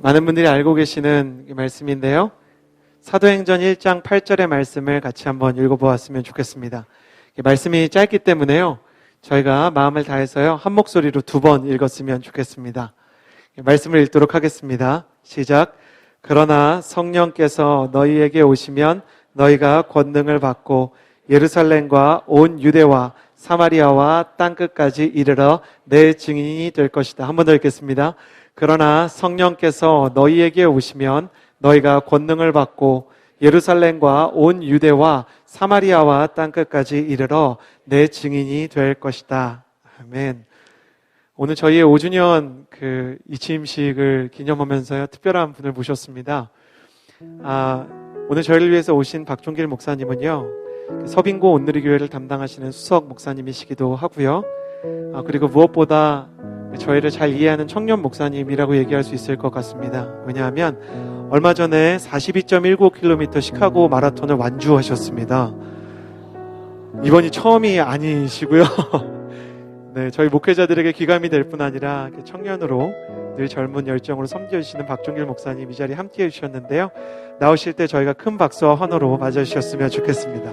많은 분들이 알고 계시는 말씀인데요. 사도행전 1장 8절의 말씀을 같이 한번 읽어보았으면 좋겠습니다. 말씀이 짧기 때문에요. 저희가 마음을 다해서요. 한 목소리로 2번 읽었으면 좋겠습니다. 말씀을 읽도록 하겠습니다. 시작. 그러나 성령께서 너희에게 오시면 너희가 권능을 받고 예루살렘과 온 유대와 사마리아와 땅끝까지 이르러 내 증인이 될 것이다. 한 번 더 읽겠습니다. 그러나 성령께서 너희에게 오시면 너희가 권능을 받고 예루살렘과 온 유대와 사마리아와 땅끝까지 이르러 내 증인이 될 것이다. 아멘. 오늘 저희의 5주년 이 취임식을 기념하면서요, 특별한 분을 모셨습니다. 오늘 저희를 위해서 오신 박종길 목사님은요, 서빙고 온누리교회를 담당하시는 수석 목사님이시기도 하고요. 그리고 무엇보다 저희를 잘 이해하는 청년 목사님이라고 얘기할 수 있을 것 같습니다. 왜냐하면 얼마 전에 42.19km 시카고 마라톤을 완주하셨습니다. 이번이 처음이 아니시고요. 네, 저희 목회자들에게 귀감이 될 뿐 아니라 청년으로 늘 젊은 열정으로 섬겨주시는 박종길 목사님 이 자리에 함께해 주셨는데요. 나오실 때 저희가 큰 박수와 환호로 맞아주셨으면 좋겠습니다.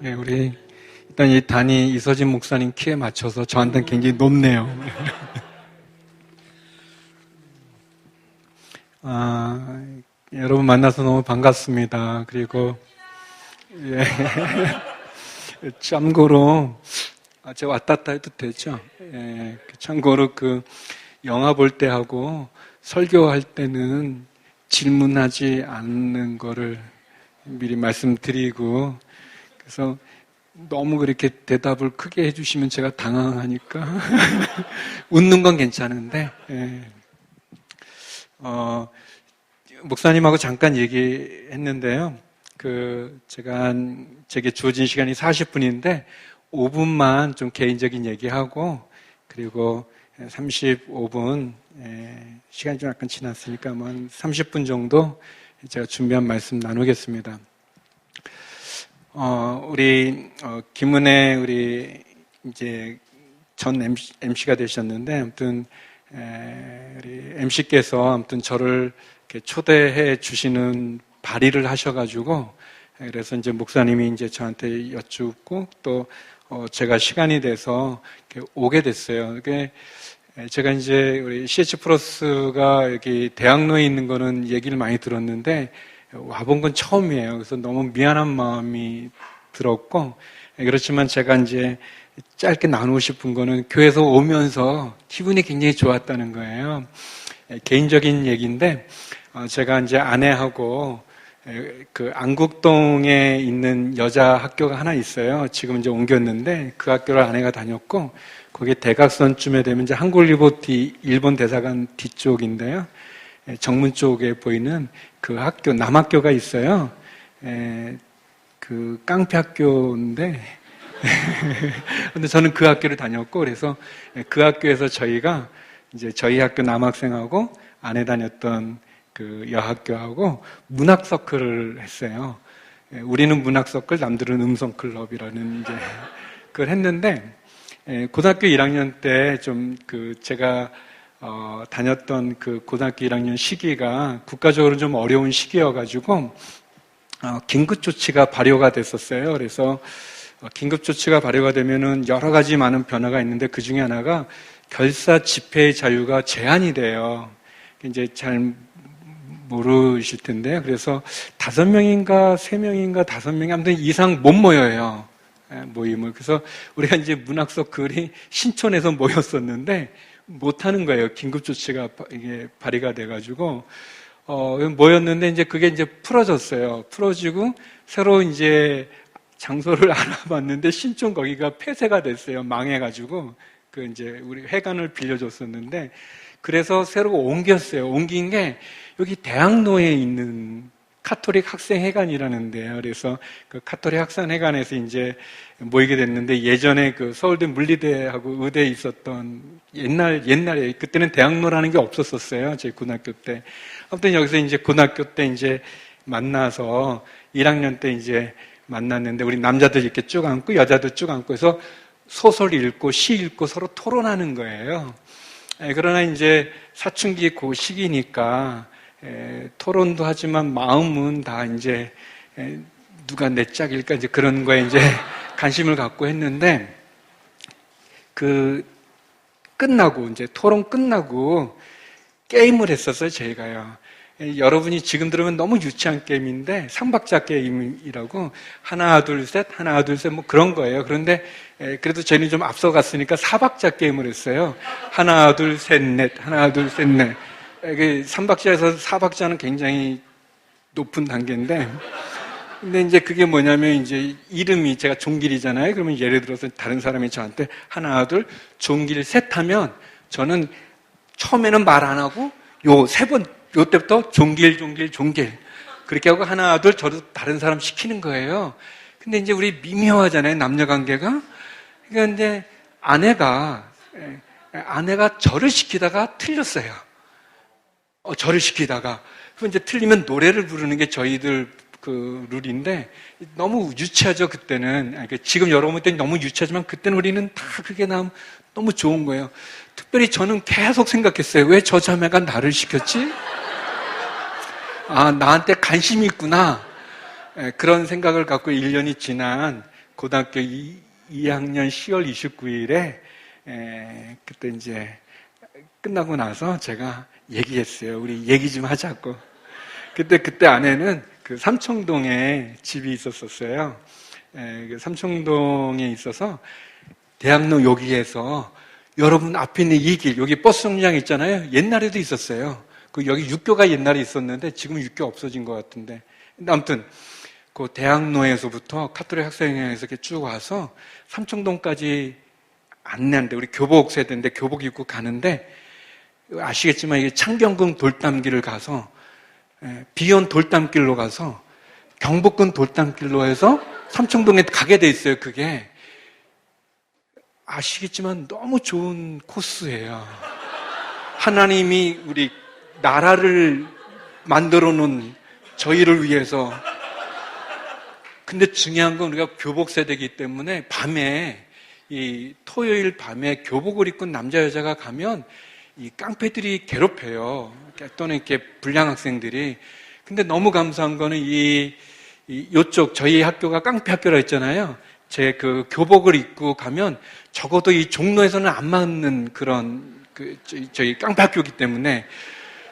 네, 우리 일단 이 단이 이서진 목사님 키에 맞춰서 저한테는 굉장히 높네요. 여러분 만나서 너무 반갑습니다. 그리고 참고로 제가 왔다 갔다 해도 되죠? 참고로 영화 볼 때 하고 설교할 때는 질문하지 않는 거를 미리 말씀드리고, 그래서 너무 그렇게 대답을 크게 해주시면 제가 당황하니까 웃는 건 괜찮은데, 목사님하고 잠깐 얘기했는데요. 제게 주어진 시간이 40분인데 5분만 좀 개인적인 얘기하고, 그리고 35분, 시간이 좀 약간 지났으니까 한 30분 정도 제가 준비한 말씀 나누겠습니다. 김은혜 우리 이제 전 MC가 되셨는데, 아무튼 우리 MC께서 아무튼 저를 이렇게 초대해 주시는 발의를 하셔가지고, 그래서 이제 목사님이 이제 저한테 여쭙고 또 제가 시간이 돼서 이렇게 오게 됐어요. 그게 제가 이제 우리 CH 플러스가 여기 대학로에 있는 거는 얘기를 많이 들었는데 와본 건 처음이에요. 그래서 너무 미안한 마음이 들었고, 그렇지만 제가 이제 짧게 나누고 싶은 거는 교회에서 오면서 기분이 굉장히 좋았다는 거예요. 개인적인 얘기인데, 제가 이제 아내하고 안국동에 있는 여자 학교가 하나 있어요. 지금 이제 옮겼는데 그 학교를 아내가 다녔고, 거기 대각선쯤에 되면 이제 한국일보 일본 대사관 뒤쪽인데요. 정문 쪽에 보이는 그 학교, 남학교가 있어요. 깡패 학교인데, 근데 저는 그 학교를 다녔고, 그래서 그 학교에서 저희가 이제 저희 학교 남학생하고 아내 다녔던 여학교하고 문학 서클을 했어요. 우리는 문학 서클, 남들은 음성 클럽이라는 이제 그걸 했는데, 고등학교 1학년 때 제가 다녔던 고등학교 1학년 시기가 국가적으로 좀 어려운 시기여가지고 긴급조치가 발효가 됐었어요. 그래서 긴급조치가 발효가 되면은 여러 가지 많은 변화가 있는데 그 중에 하나가 결사 집회의 자유가 제한이 돼요. 이제 잘 모르실 텐데요. 그래서 5명인가 3명인가 5명이 아무튼 이상 못 모여요. 모임을. 그래서 우리가 이제 문학서클이 신촌에서 모였었는데 못하는 거예요. 긴급조치가 이게 발의가 돼가지고 모였는데 이제 그게 이제 풀어졌어요. 풀어지고 새로 이제 장소를 알아봤는데 신촌 거기가 폐쇄가 됐어요. 망해가지고 이제 우리 회관을 빌려줬었는데, 그래서 새로 옮겼어요. 옮긴 게 여기 대학로에 있는 카톨릭 학생회관이라는데요. 그래서 그 카톨릭 학생회관에서 이제 모이게 됐는데, 예전에 서울대 물리대하고 의대에 있었던 옛날에 그때는 대학로라는 게 없었었어요. 제 고등학교 때. 아무튼 여기서 이제 고등학교 때 이제 만나서 1학년 때 이제 만났는데 우리 남자들 이렇게 쭉 앉고 여자도 쭉 앉고 해서 소설 읽고 시 읽고 서로 토론하는 거예요. 그러나 이제 사춘기 그 시기니까 토론도 하지만 마음은 다 이제 누가 내 짝일까 이제 그런 거에 이제 관심을 갖고 했는데 끝나고 이제 토론 끝나고 게임을 했었어요, 저희가요. 여러분이 지금 들으면 너무 유치한 게임인데 삼박자 게임이라고 하나 둘 셋 뭐 그런 거예요. 그런데 그래도 저희는 좀 앞서갔으니까 사박자 게임을 했어요. 하나 둘 셋 넷 하나 둘 셋 넷. 삼박자에서 사박자는 굉장히 높은 단계인데 근데 이제 그게 뭐냐면 이제 이름이 제가 종길이잖아요. 그러면 예를 들어서 다른 사람이 저한테 하나 둘 종길 셋 하면 저는 처음에는 말 안 하고 요때부터 종길 그렇게 하고 하나 둘 저도 다른 사람 시키는 거예요. 근데 이제 우리 미묘하잖아요, 남녀 관계가. 그러니까 이제 아내가 저를 시키다가 틀렸어요. 저를 시키다가. 그럼 이제 틀리면 노래를 부르는 게 저희들 그 룰인데 너무 유치하죠, 그때는. 지금 여러분 때는 너무 유치하지만 그때는 우리는 다 그게 너무 좋은 거예요. 특별히 저는 계속 생각했어요. 왜 저 자매가 나를 시켰지? 나한테 관심이 있구나. 그런 생각을 갖고 1년이 지난 고등학교 2학년 10월 29일에 그때 이제 끝나고 나서 제가 얘기했어요. 우리 얘기 좀 하자고. 그때 아내는 그 삼청동에 집이 있었어요. 그 삼청동에 있어서 대학로 여기에서 여러분 앞에 있는 이 길, 여기 버스 정류장 있잖아요. 옛날에도 있었어요. 여기 육교가 옛날에 있었는데 지금 육교 없어진 것 같은데. 근데 아무튼 그 대학로에서부터 카톨릭 학생회에서 이렇게 쭉 와서 삼청동까지 안내하는데 우리 교복 세대인데 교복 입고 가는데 아시겠지만 이게 창경궁 돌담길을 가서 비온 돌담길로 가서 경복궁 돌담길로 해서 삼청동에 가게 돼 있어요. 그게 아시겠지만 너무 좋은 코스예요. 하나님이 우리 나라를 만들어 놓은 저희를 위해서. 근데 중요한 건 우리가 교복 세대이기 때문에 밤에 이 토요일 밤에 교복을 입고 남자 여자가 가면 이 깡패들이 괴롭혀요. 또는 이렇게 불량 학생들이. 근데 너무 감사한 거는 요쪽 저희 학교가 깡패 학교라 했잖아요. 제 그 교복을 입고 가면 적어도 이 종로에서는 안 맞는 그런 저희 깡패 학교이기 때문에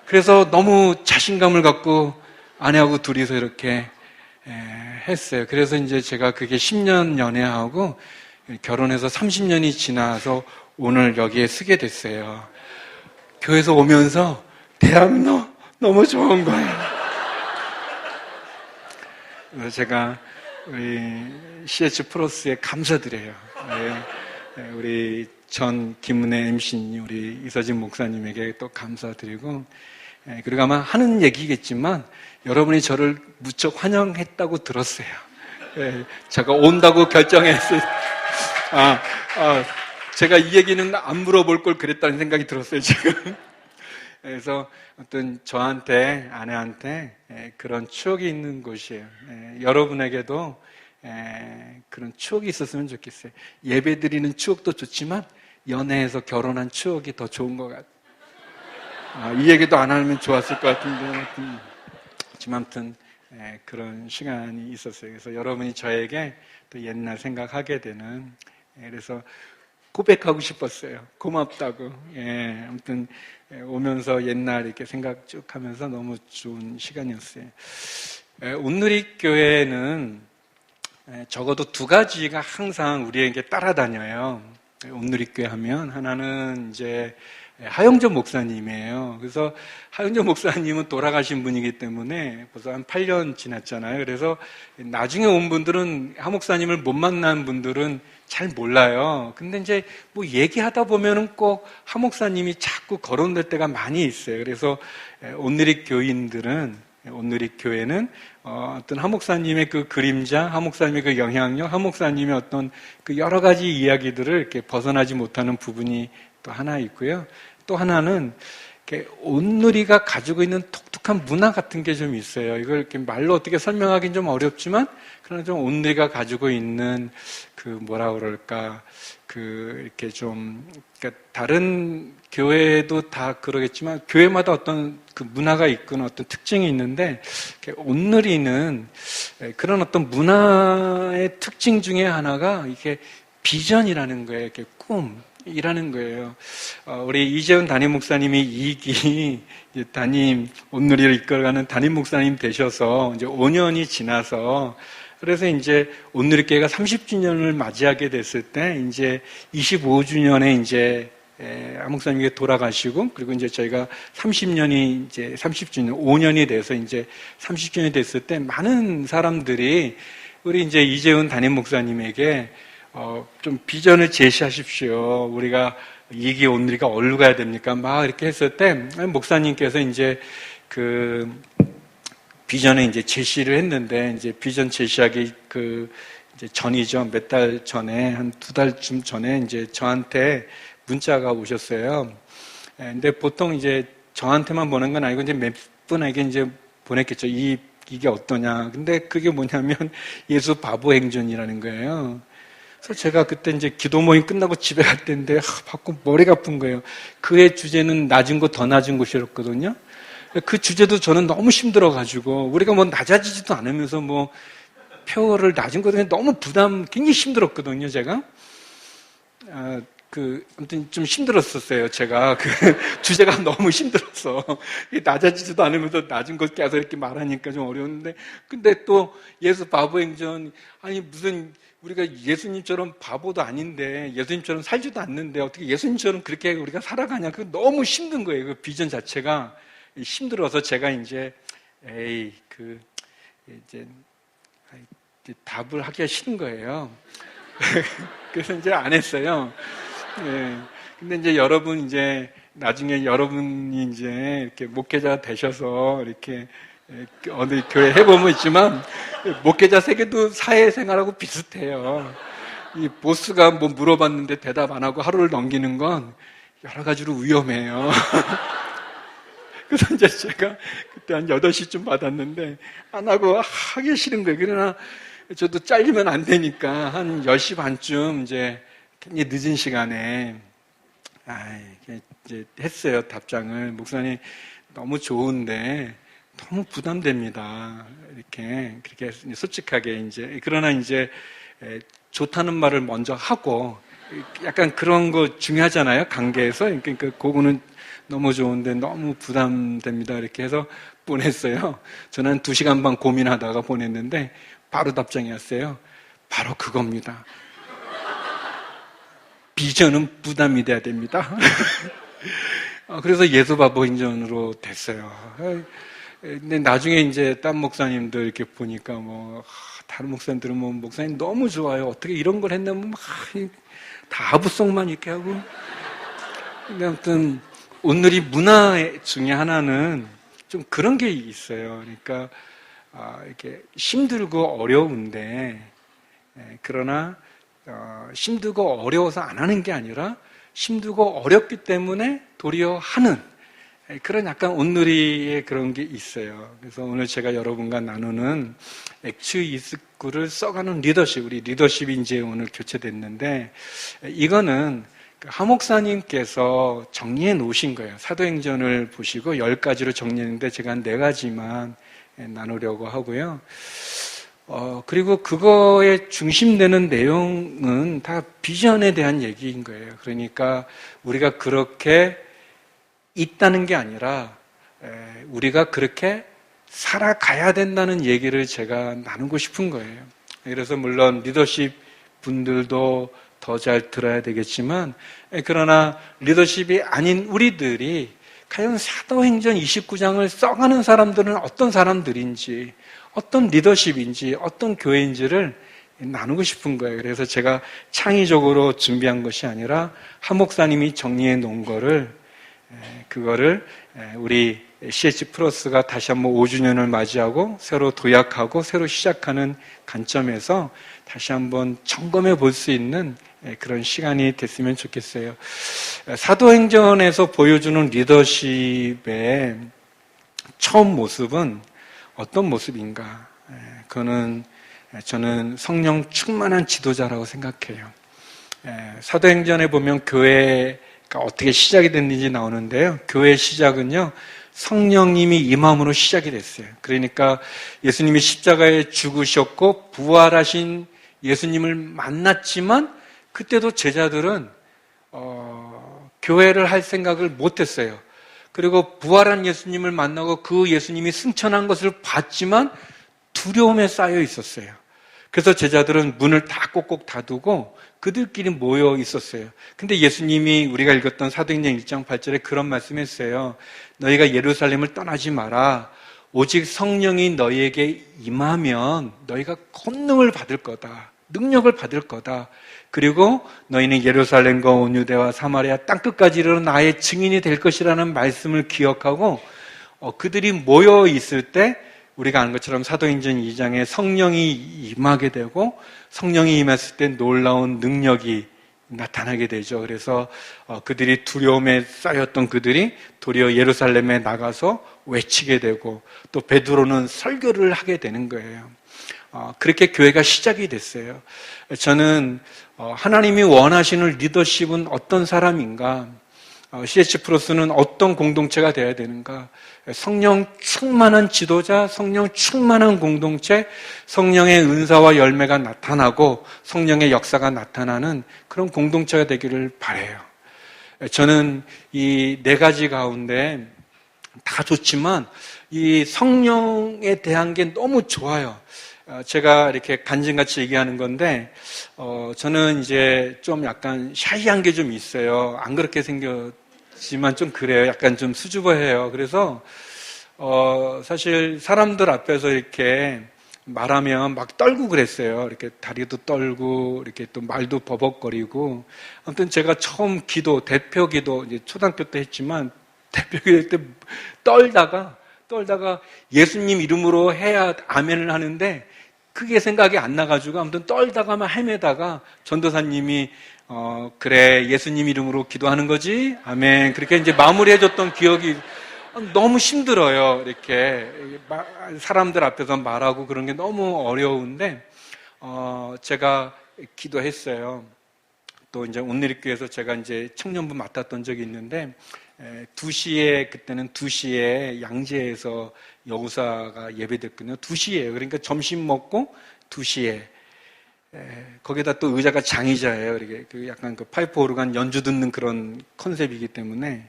그래서 너무 자신감을 갖고 아내하고 둘이서 이렇게 했어요. 그래서 이제 제가 그게 10년 연애하고 결혼해서 30년이 지나서 오늘 여기에 서게 됐어요. 교회에서 오면서 대학로 너무 좋은 거예요. 그래서 제가 우리 CH 프로스에 감사드려요. 우리 전 김은혜 MC님, 우리 이서진 목사님에게 또 감사드리고, 그리고 아마 하는 얘기겠지만 여러분이 저를 무척 환영했다고 들었어요. 제가 온다고 결정했어요. 제가 이 얘기는 안 물어볼 걸 그랬다는 생각이 들었어요, 지금. 그래서 어떤 저한테, 아내한테 그런 추억이 있는 곳이에요. 여러분에게도 그런 추억이 있었으면 좋겠어요. 예배 드리는 추억도 좋지만 연애해서 결혼한 추억이 더 좋은 것 같아요. 이 얘기도 안 하면 좋았을 것 같은데 지금 아무튼 그런 시간이 있었어요. 그래서 여러분이 저에게 또 옛날 생각하게 되는 그래서 고백하고 싶었어요. 고맙다고. 아무튼 오면서 옛날 이렇게 생각 쭉 하면서 너무 좋은 시간이었어요. 온누리 교회는 적어도 두 가지가 항상 우리에게 따라다녀요. 온누리 교회 하면 하나는 이제 하영전 목사님이에요. 그래서 하영전 목사님은 돌아가신 분이기 때문에 벌써 한 8년 지났잖아요. 그래서 나중에 온 분들은 하 목사님을 못 만난 분들은 잘 몰라요. 근데 이제 뭐 얘기하다 보면은 꼭 하 목사님이 자꾸 거론될 때가 많이 있어요. 그래서 온누리 교인들은 온누리 교회는 어떤 하 목사님의 그 그림자, 하 목사님의 그 영향력, 하 목사님의 어떤 그 여러 가지 이야기들을 이렇게 벗어나지 못하는 부분이 또 하나 있고요. 또 하나는 온누리가 가지고 있는 독특한 문화 같은 게 좀 있어요. 이걸 이렇게 말로 어떻게 설명하기는 좀 어렵지만, 그러나 좀 온누리가 가지고 있는 그 뭐라 그럴까, 이렇게 좀, 그러니까 다른 교회도 다 그러겠지만, 교회마다 어떤 그 문화가 있거나 어떤 특징이 있는데, 온누리는 그런 어떤 문화의 특징 중에 하나가 이게 비전이라는 거예요. 이렇게 꿈이라는 거예요. 우리 이재훈 담임 목사님이 2기 온누리를 이끌어가는 담임 목사님 되셔서 이제 5년이 지나서 그래서 이제 온누리교회가 30주년을 맞이하게 됐을 때 이제 25주년에 이제 목사님이 돌아가시고 그리고 이제 저희가 30년이 이제 30주년 5년이 돼서 이제 30주년이 됐을 때 많은 사람들이 우리 이제 이재훈 담임 목사님에게 좀 비전을 제시하십시오. 우리가 2기 온누리가 어디로 가야 됩니까? 막 이렇게 했을 때 목사님께서 이제 그 비전에 이제 제시를 했는데 이제 비전 제시하기 이제 전이죠. 몇 달 전에 한 2달쯤 전에 이제 저한테 문자가 오셨어요. 근데 보통 이제 저한테만 보낸 건 아니고 이제 몇 분에게 이제 보냈겠죠. 이게 어떠냐. 근데 그게 뭐냐면 예수 바보 행전이라는 거예요. 그래서 제가 그때 이제 기도 모임 끝나고 집에 갈 때인데 받고 머리가 아픈 거예요. 그의 주제는 낮은 곳 더 낮은 곳이었거든요. 그 주제도 저는 너무 힘들어가지고 우리가 뭐 낮아지지도 않으면서 뭐 표를 낮은 곳에 너무 굉장히 힘들었거든요. 제가 아무튼 좀 힘들었었어요. 제가 주제가 너무 힘들어서 낮아지지도 않으면서 낮은 곳 깨서 이렇게 말하니까 좀 어려웠는데 근데 또 예수 바보 행전 아니 무슨 우리가 예수님처럼 바보도 아닌데 예수님처럼 살지도 않는데 어떻게 예수님처럼 그렇게 우리가 살아가냐. 그 너무 힘든 거예요. 그 비전 자체가 힘들어서 제가 이제 이제 답을 하기가 싫은 거예요. 그래서 이제 안 했어요. 예. 근데 이제 나중에 여러분이 이제 이렇게 목회자 되셔서 이렇게 어느 교회 해보면 있지만 목회자 세계도 사회생활하고 비슷해요. 이 보스가 뭐 물어봤는데 대답 안 하고 하루를 넘기는 건 여러 가지로 위험해요. 그래서 이제 제가 그때 한 8시쯤 받았는데 안 하고 하기 싫은 거예요. 그러나 저도 잘리면 안 되니까 한 10시 반쯤 이제 굉장히 늦은 시간에 이제 했어요. 답장을. 목사님 너무 좋은데 너무 부담됩니다. 그렇게 솔직하게 이제 그러나 이제 좋다는 말을 먼저 하고 약간 그런 거 중요하잖아요. 관계에서. 그러니까 그거는 너무 좋은데 너무 부담됩니다. 이렇게 해서 보냈어요. 저는 한 2시간 반 고민하다가 보냈는데 바로 답장이 왔어요. 바로 그겁니다. 비전은 부담이 돼야 됩니다. 그래서 예수 바보 행전으로 됐어요. 근데 나중에 이제 딴 목사님들 이렇게 보니까 다른 목사님들은 목사님 너무 좋아요. 어떻게 이런 걸 했냐면 다 아부성만 이렇게 하고. 근데 아무튼 온누리 문화 중에 하나는 좀 그런 게 있어요. 그러니까 이렇게 힘들고 어려운데 그러나 힘들고 어려워서 안 하는 게 아니라 힘들고 어렵기 때문에 도리어 하는 그런 약간 온누리의 그런 게 있어요. 그래서 오늘 제가 여러분과 나누는 액추 이스쿠를 써가는 리더십, 우리 리더십이 이제 오늘 교체됐는데 이거는 하 목사님께서 정리해 놓으신 거예요. 사도행전을 보시고 10가지로 정리했는데 제가 한 4가지만 나누려고 하고요. 그리고 그거에 중심되는 내용은 다 비전에 대한 얘기인 거예요. 그러니까 우리가 그렇게 있다는 게 아니라 우리가 그렇게 살아가야 된다는 얘기를 제가 나누고 싶은 거예요. 그래서 물론 리더십 분들도 더 잘 들어야 되겠지만 그러나 리더십이 아닌 우리들이 과연 사도행전 29장을 써가는 사람들은 어떤 사람들인지 어떤 리더십인지 어떤 교회인지를 나누고 싶은 거예요. 그래서 제가 창의적으로 준비한 것이 아니라 하 목사님이 정리해 놓은 그거를 우리 CH 플러스가 다시 한번 5주년을 맞이하고 새로 도약하고 새로 시작하는 관점에서 다시 한번 점검해 볼 수 있는 그런 시간이 됐으면 좋겠어요. 사도행전에서 보여주는 리더십의 처음 모습은 어떤 모습인가? 그거는 저는 성령 충만한 지도자라고 생각해요. 사도행전에 보면 교회가 어떻게 시작이 됐는지 나오는데요. 교회의 시작은요, 성령님이 임함으로 시작이 됐어요. 그러니까 예수님이 십자가에 죽으셨고 부활하신 예수님을 만났지만 그때도 제자들은 교회를 할 생각을 못했어요. 그리고 부활한 예수님을 만나고 그 예수님이 승천한 것을 봤지만 두려움에 쌓여 있었어요. 그래서 제자들은 문을 다 꼭꼭 닫고 그들끼리 모여 있었어요. 근데 예수님이 우리가 읽었던 사도행전 1장 8절에 그런 말씀했어요. 너희가 예루살렘을 떠나지 마라. 오직 성령이 너희에게 임하면 너희가 권능을 받을 거다. 능력을 받을 거다. 그리고 너희는 예루살렘과 온 유대와 사마리아 땅끝까지 이르러 나의 증인이 될 것이라는 말씀을 기억하고 그들이 모여 있을 때 우리가 아는 것처럼 사도행전 2장에 성령이 임하게 되고 성령이 임했을 때 놀라운 능력이 나타나게 되죠. 그래서 그들이 두려움에 쌓였던 그들이 도리어 예루살렘에 나가서 외치게 되고 또 베드로는 설교를 하게 되는 거예요. 그렇게 교회가 시작이 됐어요. 저는 하나님이 원하시는 리더십은 어떤 사람인가? CH 플러스는 어떤 공동체가 되어야 되는가? 성령 충만한 지도자, 성령 충만한 공동체, 성령의 은사와 열매가 나타나고 성령의 역사가 나타나는 그런 공동체가 되기를 바라요. 저는 이 네 가지 가운데 다 좋지만 이 성령에 대한 게 너무 좋아요. 제가 이렇게 간증같이 얘기하는 건데 저는 이제 좀 약간 샤이한 게 좀 있어요. 안 그렇게 생겼지만 좀 그래요. 약간 좀 수줍어해요. 그래서 사실 사람들 앞에서 이렇게 말하면 막 떨고 그랬어요. 이렇게 다리도 떨고 이렇게 또 말도 버벅거리고. 아무튼 제가 처음 대표 기도 이제 초등학교 때 했지만 대표 기도 때 떨다가 예수님 이름으로 해야 아멘을 하는데 그게 생각이 안 나가지고 아무튼 떨다가 막 헤매다가 전도사님이 그래 예수님 이름으로 기도하는 거지 아멘 그렇게 이제 마무리해줬던 기억이 너무 힘들어요. 이렇게 사람들 앞에서 말하고 그런 게 너무 어려운데 제가 기도했어요. 또 이제 온누리교회에서 제가 이제 청년부 맡았던 적이 있는데 2시에 그때는 2시에 양재에서 여우사가 예배됐거든요. 2시에요. 그러니까 점심 먹고 2시에 거기다 또 의자가 장의자예요. 이렇게 약간 그 파이프 오르간 연주 듣는 그런 컨셉이기 때문에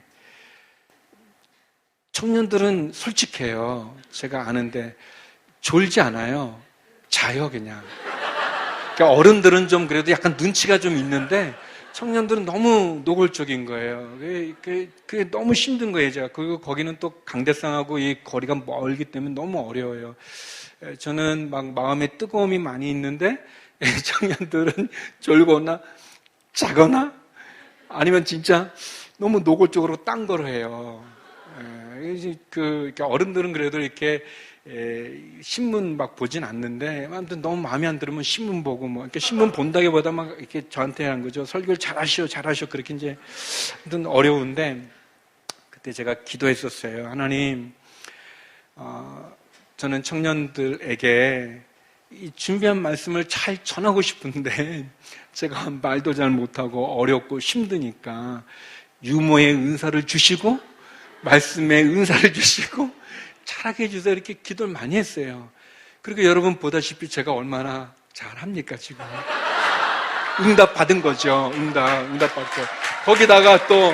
청년들은 솔직해요. 제가 아는데 졸지 않아요. 자요 그냥. 그러니까 어른들은 좀 그래도 약간 눈치가 좀 있는데 청년들은 너무 노골적인 거예요. 그게 너무 힘든 거예요, 제가. 그리고 거기는 또 강대상하고 이 거리가 멀기 때문에 너무 어려워요. 저는 막 마음에 뜨거움이 많이 있는데 청년들은 졸거나 자거나 아니면 진짜 너무 노골적으로 딴 걸 해요. 어른들은 그래도 이렇게 신문 막 보진 않는데 아무튼 너무 마음에 안 들으면 신문 보고 뭐 이렇게 신문 본다기보다 막 이렇게 저한테 한 거죠. 설교를 잘하시오 그렇게 이제 아무튼 어려운데 그때 제가 기도했었어요. 하나님, 저는 청년들에게 이 준비한 말씀을 잘 전하고 싶은데 제가 말도 잘 못하고 어렵고 힘드니까 유머의 은사를 주시고 말씀의 은사를 주시고 잘하게 해주세요. 이렇게 기도를 많이 했어요. 그리고 여러분 보다시피 제가 얼마나 잘합니까, 지금. 응답 받은 거죠. 응답 받고. 거기다가 또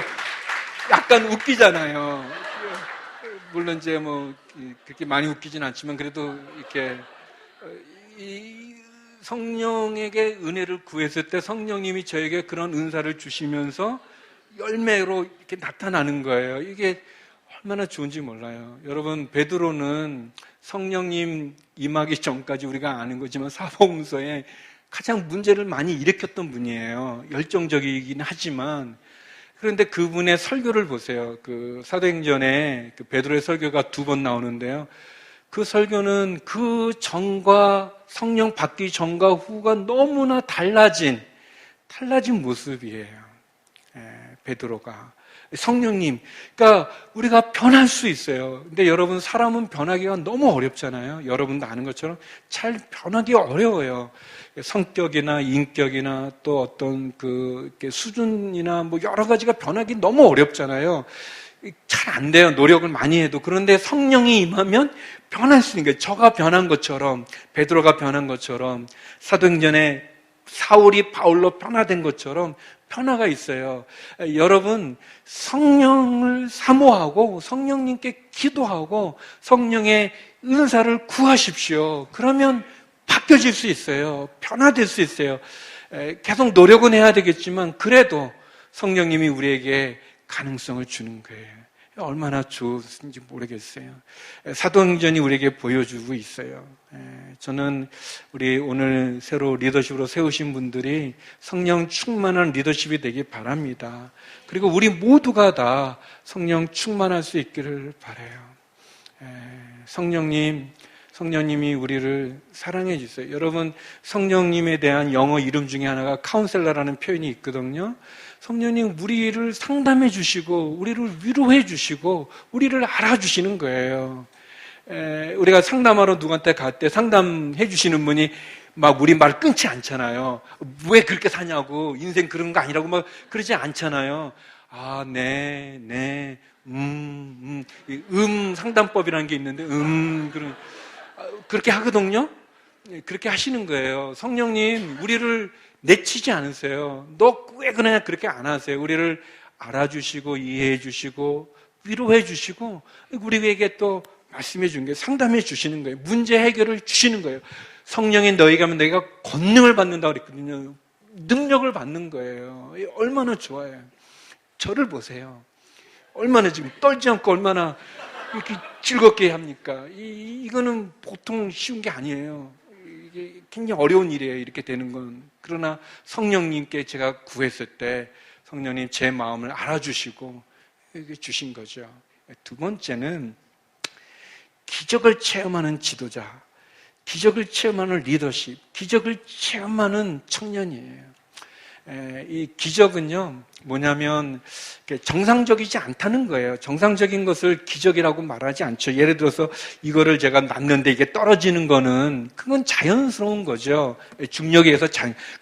약간 웃기잖아요. 물론 이제 뭐 그렇게 많이 웃기진 않지만 그래도 이렇게 이 성령에게 은혜를 구했을 때 성령님이 저에게 그런 은사를 주시면서 열매로 이렇게 나타나는 거예요. 이게 얼마나 좋은지 몰라요. 여러분, 베드로는 성령님 임하기 전까지 우리가 아는 거지만 사복음서에 가장 문제를 많이 일으켰던 분이에요. 열정적이긴 하지만. 그런데 그분의 설교를 보세요. 그 사도행전에 그 베드로의 설교가 2번 나오는데요. 그 설교는 그 전과 성령 받기 전과 후가 너무나 달라진 모습이에요. 베드로가. 성령님. 그러니까 우리가 변할 수 있어요. 근데 여러분, 사람은 변하기가 너무 어렵잖아요. 여러분도 아는 것처럼 잘 변하기 어려워요. 성격이나 인격이나 또 어떤 이렇게 수준이나 뭐 여러 가지가 변하기 너무 어렵잖아요. 잘 안 돼요. 노력을 많이 해도. 그런데 성령이 임하면 변할 수 있는 거예요. 저가 변한 것처럼, 베드로가 변한 것처럼, 사도행전에 사울이 바울로 변화된 것처럼 변화가 있어요. 여러분, 성령을 사모하고 성령님께 기도하고 성령의 은사를 구하십시오. 그러면 바뀌어질 수 있어요. 변화될 수 있어요. 계속 노력은 해야 되겠지만 그래도 성령님이 우리에게 가능성을 주는 거예요. 얼마나 좋은지 모르겠어요. 사도행전이 우리에게 보여주고 있어요. 저는 우리 오늘 새로 리더십으로 세우신 분들이 성령 충만한 리더십이 되기 바랍니다. 그리고 우리 모두가 다 성령 충만할 수 있기를 바라요. 성령님이 우리를 사랑해 주세요. 여러분, 성령님에 대한 영어 이름 중에 하나가 카운셀러라는 표현이 있거든요. 성령님 우리를 상담해 주시고 우리를 위로해 주시고 우리를 알아주시는 거예요. 우리가 상담하러 누구한테 갈 때 상담해 주시는 분이 막 우리 말 끊지 않잖아요. 왜 그렇게 사냐고, 인생 그런 거 아니라고 막 그러지 않잖아요. 아, 네, 상담법이라는 게 있는데 그렇게 하거든요. 그렇게 하시는 거예요. 성령님 우리를 내치지 않으세요. 너 왜 그러냐 그렇게 안 하세요. 우리를 알아주시고 이해해 주시고 위로해 주시고 우리에게 또 말씀해 주는 거예요. 상담해 주시는 거예요. 문제 해결을 주시는 거예요. 성령이 너희가 하면 너희가 권능을 받는다고 그랬거든요. 능력을 받는 거예요. 얼마나 좋아요. 저를 보세요. 얼마나 지금 떨지 않고 얼마나 이렇게 즐겁게 합니까? 이거는 보통 쉬운 게 아니에요. 이게 굉장히 어려운 일이에요. 이렇게 되는 건. 그러나 성령님께 제가 구했을 때 성령님 제 마음을 알아주시고 이렇게 주신 거죠. 두 번째는 기적을 체험하는 지도자, 기적을 체험하는 리더십, 기적을 체험하는 청년이에요. 이 기적은요, 뭐냐면 정상적이지 않다는 거예요. 정상적인 것을 기적이라고 말하지 않죠. 예를 들어서 이거를 제가 놨는데 이게 떨어지는 거는 그건 자연스러운 거죠. 중력에 의해서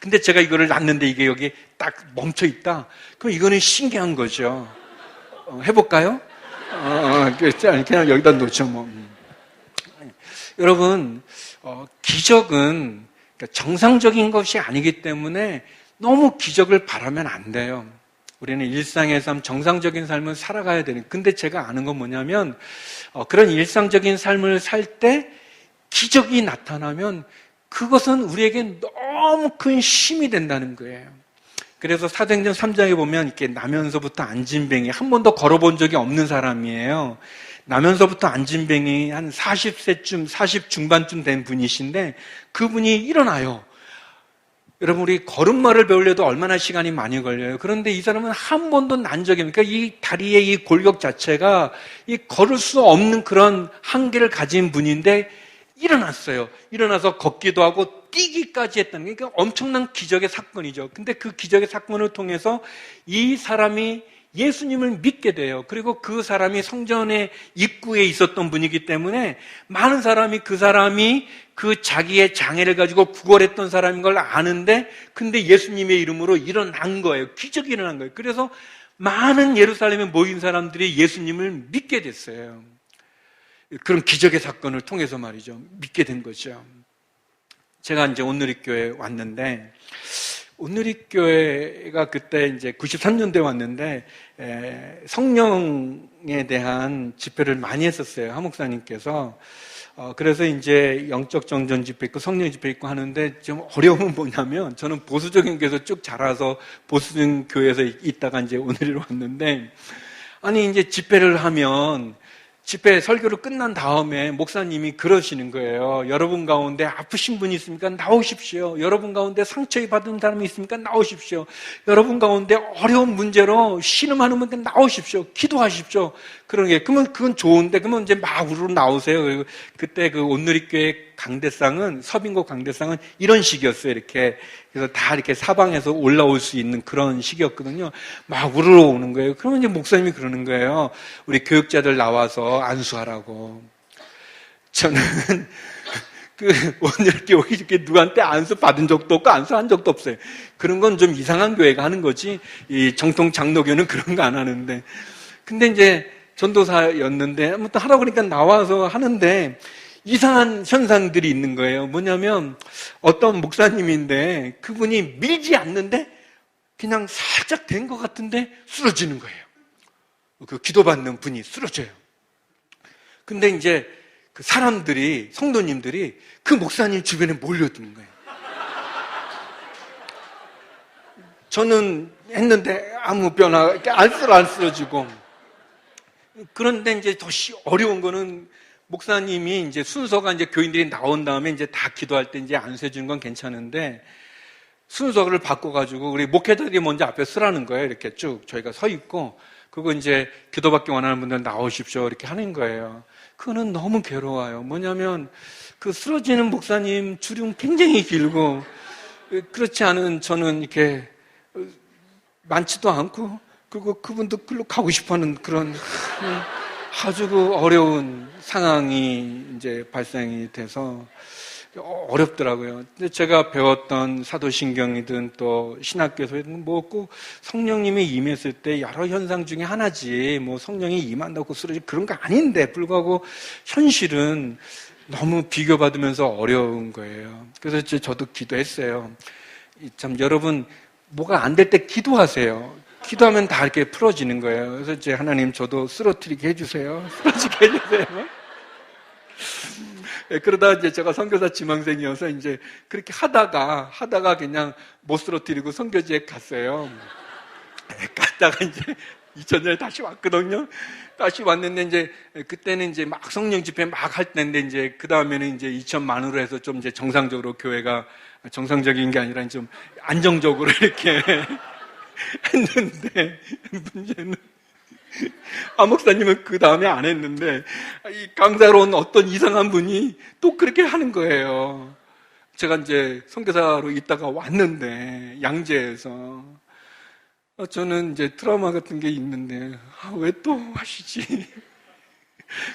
근데 제가 이거를 놨는데 이게 여기 딱 멈춰 있다. 그럼 이거는 신기한 거죠. 해볼까요? 그냥 여기다 놓죠, 뭐. 여러분, 기적은 정상적인 것이 아니기 때문에 너무 기적을 바라면 안 돼요. 우리는 일상의 삶, 정상적인 삶을 살아가야 되는. 근데 제가 아는 건 뭐냐면 그런 일상적인 삶을 살 때 기적이 나타나면 그것은 우리에게 너무 큰 힘이 된다는 거예요. 그래서 사도행전 3장에 보면 이렇게 나면서부터 안진뱅이 한 번도 걸어본 적이 없는 사람이에요. 나면서부터 안진뱅이 한 40세쯤, 40 중반쯤 된 분이신데 그분이 일어나요. 여러분, 우리 걸음마를 배우려도 얼마나 시간이 많이 걸려요. 그런데 이 사람은 한 번도 난 적이 없으니까 이 다리의 이 골격 자체가 이 걸을 수 없는 그런 한계를 가진 분인데 일어났어요. 일어나서 걷기도 하고 뛰기까지 했다는 게 그러니까 엄청난 기적의 사건이죠. 근데 그 기적의 사건을 통해서 이 사람이 예수님을 믿게 돼요. 그리고 그 사람이 성전의 입구에 있었던 분이기 때문에 많은 사람이 그 사람이 그 자기의 장애를 가지고 구걸했던 사람인 걸 아는데 근데 예수님의 이름으로 일어난 거예요. 기적이 일어난 거예요. 그래서 많은 예루살렘에 모인 사람들이 예수님을 믿게 됐어요. 그런 기적의 사건을 통해서 말이죠. 믿게 된 거죠. 제가 이제 온누리교회에 왔는데 온누리교회가 그때 이제 93년도에 왔는데 성령에 대한 집회를 많이 했었어요. 하 목사님께서. 그래서 이제 영적 정전 집회 있고 성령 집회 있고 하는데 좀 어려움은 뭐냐면 저는 보수적인 교회에서 쭉 자라서 보수적인 교회에서 있다가 이제 오늘로 왔는데 아니 이제 집회를 하면 집회 설교를 끝난 다음에 목사님이 그러시는 거예요. 여러분 가운데 아프신 분이 있습니까? 나오십시오. 여러분 가운데 상처 받은 사람이 있습니까? 나오십시오. 여러분 가운데 어려운 문제로 신음하는 분들 나오십시오. 기도하십시오. 그런 게, 그러면 그건 좋은데, 그러면 이제 막 우르르 나오세요. 그리고 그때 그 온누리교회 강대상은, 서빙고 강대상은 이런 식이었어요. 이렇게. 그래서 다 이렇게 사방에서 올라올 수 있는 그런 식이었거든요. 막 우르르 오는 거예요. 그러면 이제 목사님이 그러는 거예요. 우리 교육자들 나와서 안수하라고. 저는 오늘 이렇게 오기 좋게 누구한테 안수 받은 적도 없고 안수한 적도 없어요. 그런 건 좀 이상한 교회가 하는 거지. 이 정통 장로교는 그런 거 안 하는데. 근데 이제 전도사였는데 아무튼 하라고 그러니까 나와서 하는데 이상한 현상들이 있는 거예요. 뭐냐면 어떤 목사님인데 그분이 밀지 않는데 그냥 살짝 된 것 같은데 쓰러지는 거예요. 그 기도받는 분이 쓰러져요. 근데 이제 그 사람들이, 성도님들이 그 목사님 주변에 몰려드는 거예요. 저는 했는데 아무 변화, 안 쓰러지고. 그런데 이제 더 어려운 거는 목사님이 이제 순서가 이제 교인들이 나온 다음에 이제 다 기도할 때 이제 안수해주는 건 괜찮은데 순서를 바꿔가지고 우리 목회자들이 먼저 앞에 서라는 거예요. 이렇게 쭉 저희가 서 있고 그거 이제 기도받기 원하는 분들 나오십시오. 이렇게 하는 거예요. 그거는 너무 괴로워요. 뭐냐면 그 쓰러지는 목사님 줄이 굉장히 길고 그렇지 않은 저는 이렇게 많지도 않고 그리고 그분도 글로 가고 싶어하는 그런 아주 그 어려운 상황이 이제 발생이 돼서 어렵더라고요. 근데 제가 배웠던 사도신경이든 또 신학교에서든 뭐 꼭 성령님이 임했을 때 여러 현상 중에 하나지 뭐 성령이 임한다고 쓰러지 그런 거 아닌데 불구하고 현실은 너무 비교받으면서 어려운 거예요. 그래서 저도 기도했어요. 참 여러분 뭐가 안 될 때 기도하세요. 기도하면 다 이렇게 풀어지는 거예요. 그래서 이제 하나님 저도 쓰러뜨리게 해주세요. 쓰러지게 해주세요. 네, 그러다 이제 제가 선교사 지망생이어서 이제 그렇게 하다가 그냥 못 쓰러뜨리고 선교지에 갔어요. 네, 갔다가 이제 2000년에 다시 왔거든요. 다시 왔는데 이제 그때는 이제 막 성령 집회 막 할 때인데 이제 그 다음에는 이제 2000만으로 해서 좀 이제 정상적으로 교회가 정상적인 게 아니라 좀 안정적으로 이렇게 했는데 문제는 목사님은 그 다음에 안 했는데 이 강사로 온 어떤 이상한 분이 또 그렇게 하는 거예요. 제가 이제 선교사로 있다가 왔는데 양재에서 저는 이제 트라우마 같은 게 있는데 왜 또 하시지?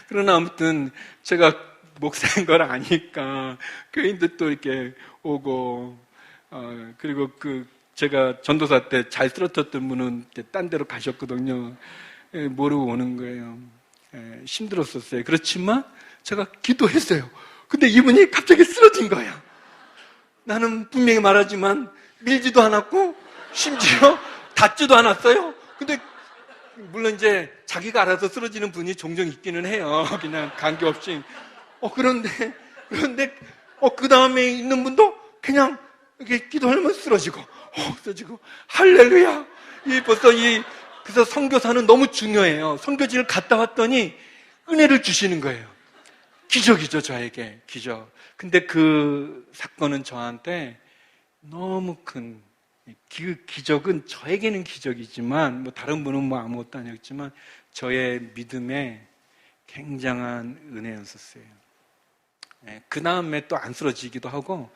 그러나 아무튼 제가 목사인 걸 아니까 교인들 또 이렇게 오고 그리고 제가 전도사 때 잘 쓰러졌던 분은 딴 데로 가셨거든요. 모르고 오는 거예요. 힘들었었어요. 그렇지만 제가 기도했어요. 근데 이분이 갑자기 쓰러진 거야. 나는 분명히 말하지만 밀지도 않았고 심지어 닿지도 않았어요. 근데 물론 이제 자기가 알아서 쓰러지는 분이 종종 있기는 해요. 그냥 관계없이. 그런데 그 다음에 있는 분도 그냥 이렇게 기도하면 쓰러지고 할렐루야. 그래서 선교사는 너무 중요해요. 선교지를 갔다 왔더니 은혜를 주시는 거예요. 기적이죠, 저에게. 기적. 근데 그 사건은 저한테 너무 큰, 기적은 저에게는 기적이지만, 뭐 다른 분은 뭐 아무것도 아니었지만, 저의 믿음에 굉장한 은혜였었어요. 그 다음에 또 안 쓰러지기도 하고,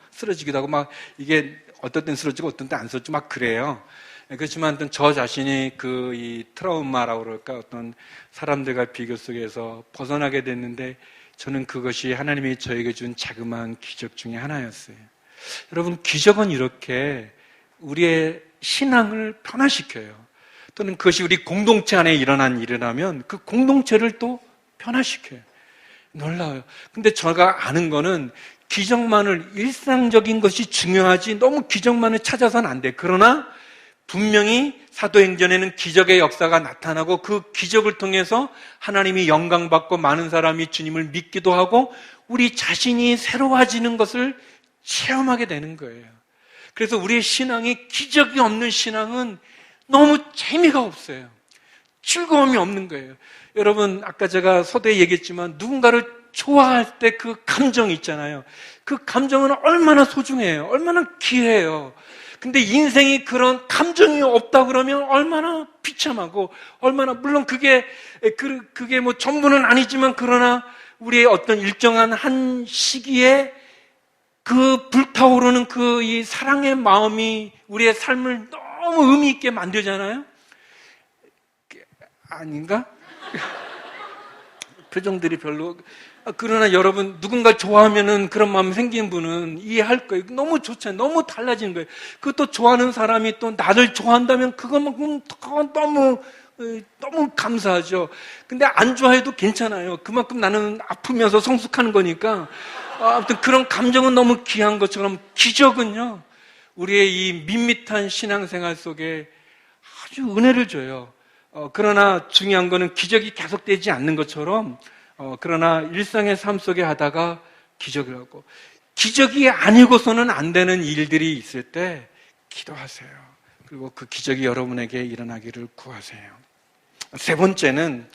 막 이게 어떤 땐 쓰러지고 어떤 땐 안 쓰러지고 막 그래요. 그렇지만 저 자신이 이 트라우마라고 그럴까 어떤 사람들과 비교 속에서 벗어나게 됐는데 저는 그것이 하나님이 저에게 준 자그마한 기적 중에 하나였어요. 여러분, 기적은 이렇게 우리의 신앙을 변화시켜요. 또는 그것이 우리 공동체 안에 일어난 일이라면 그 공동체를 또 변화시켜요. 놀라워요. 근데 제가 아는 거는 기적만을 일상적인 것이 중요하지 너무 기적만을 찾아서는 안 돼. 그러나 분명히 사도행전에는 기적의 역사가 나타나고 그 기적을 통해서 하나님이 영광받고 많은 사람이 주님을 믿기도 하고 우리 자신이 새로워지는 것을 체험하게 되는 거예요. 그래서 우리의 신앙이 기적이 없는 신앙은 너무 재미가 없어요. 즐거움이 없는 거예요. 여러분, 아까 제가 서두에 얘기했지만 누군가를 좋아할 때 그 감정이 있잖아요. 그 감정은 얼마나 소중해요. 얼마나 귀해요. 근데 인생이 그런 감정이 없다 그러면 얼마나 비참하고, 얼마나, 물론 그게 뭐 전부는 아니지만, 그러나 우리의 어떤 일정한 한 시기에 그 불타오르는 그 이 사랑의 마음이 우리의 삶을 너무 의미 있게 만들잖아요? 아닌가? 표정들이 별로. 그러나 여러분, 누군가 좋아하면은 그런 마음이 생기는 분은 이해할 거예요. 너무 좋잖아요. 너무 달라지는 거예요. 그것도 좋아하는 사람이 또 나를 좋아한다면 그것만큼 너무 감사하죠. 근데 안 좋아해도 괜찮아요. 그만큼 나는 아프면서 성숙하는 거니까. 아무튼 그런 감정은 너무 귀한 것처럼 기적은요, 우리의 이 밋밋한 신앙생활 속에 아주 은혜를 줘요. 그러나 중요한 거는 기적이 계속되지 않는 것처럼, 그러나 일상의 삶 속에 하다가 기적을 하고, 기적이 아니고서는 안 되는 일들이 있을 때 기도하세요. 그리고 그 기적이 여러분에게 일어나기를 구하세요. 세 번째는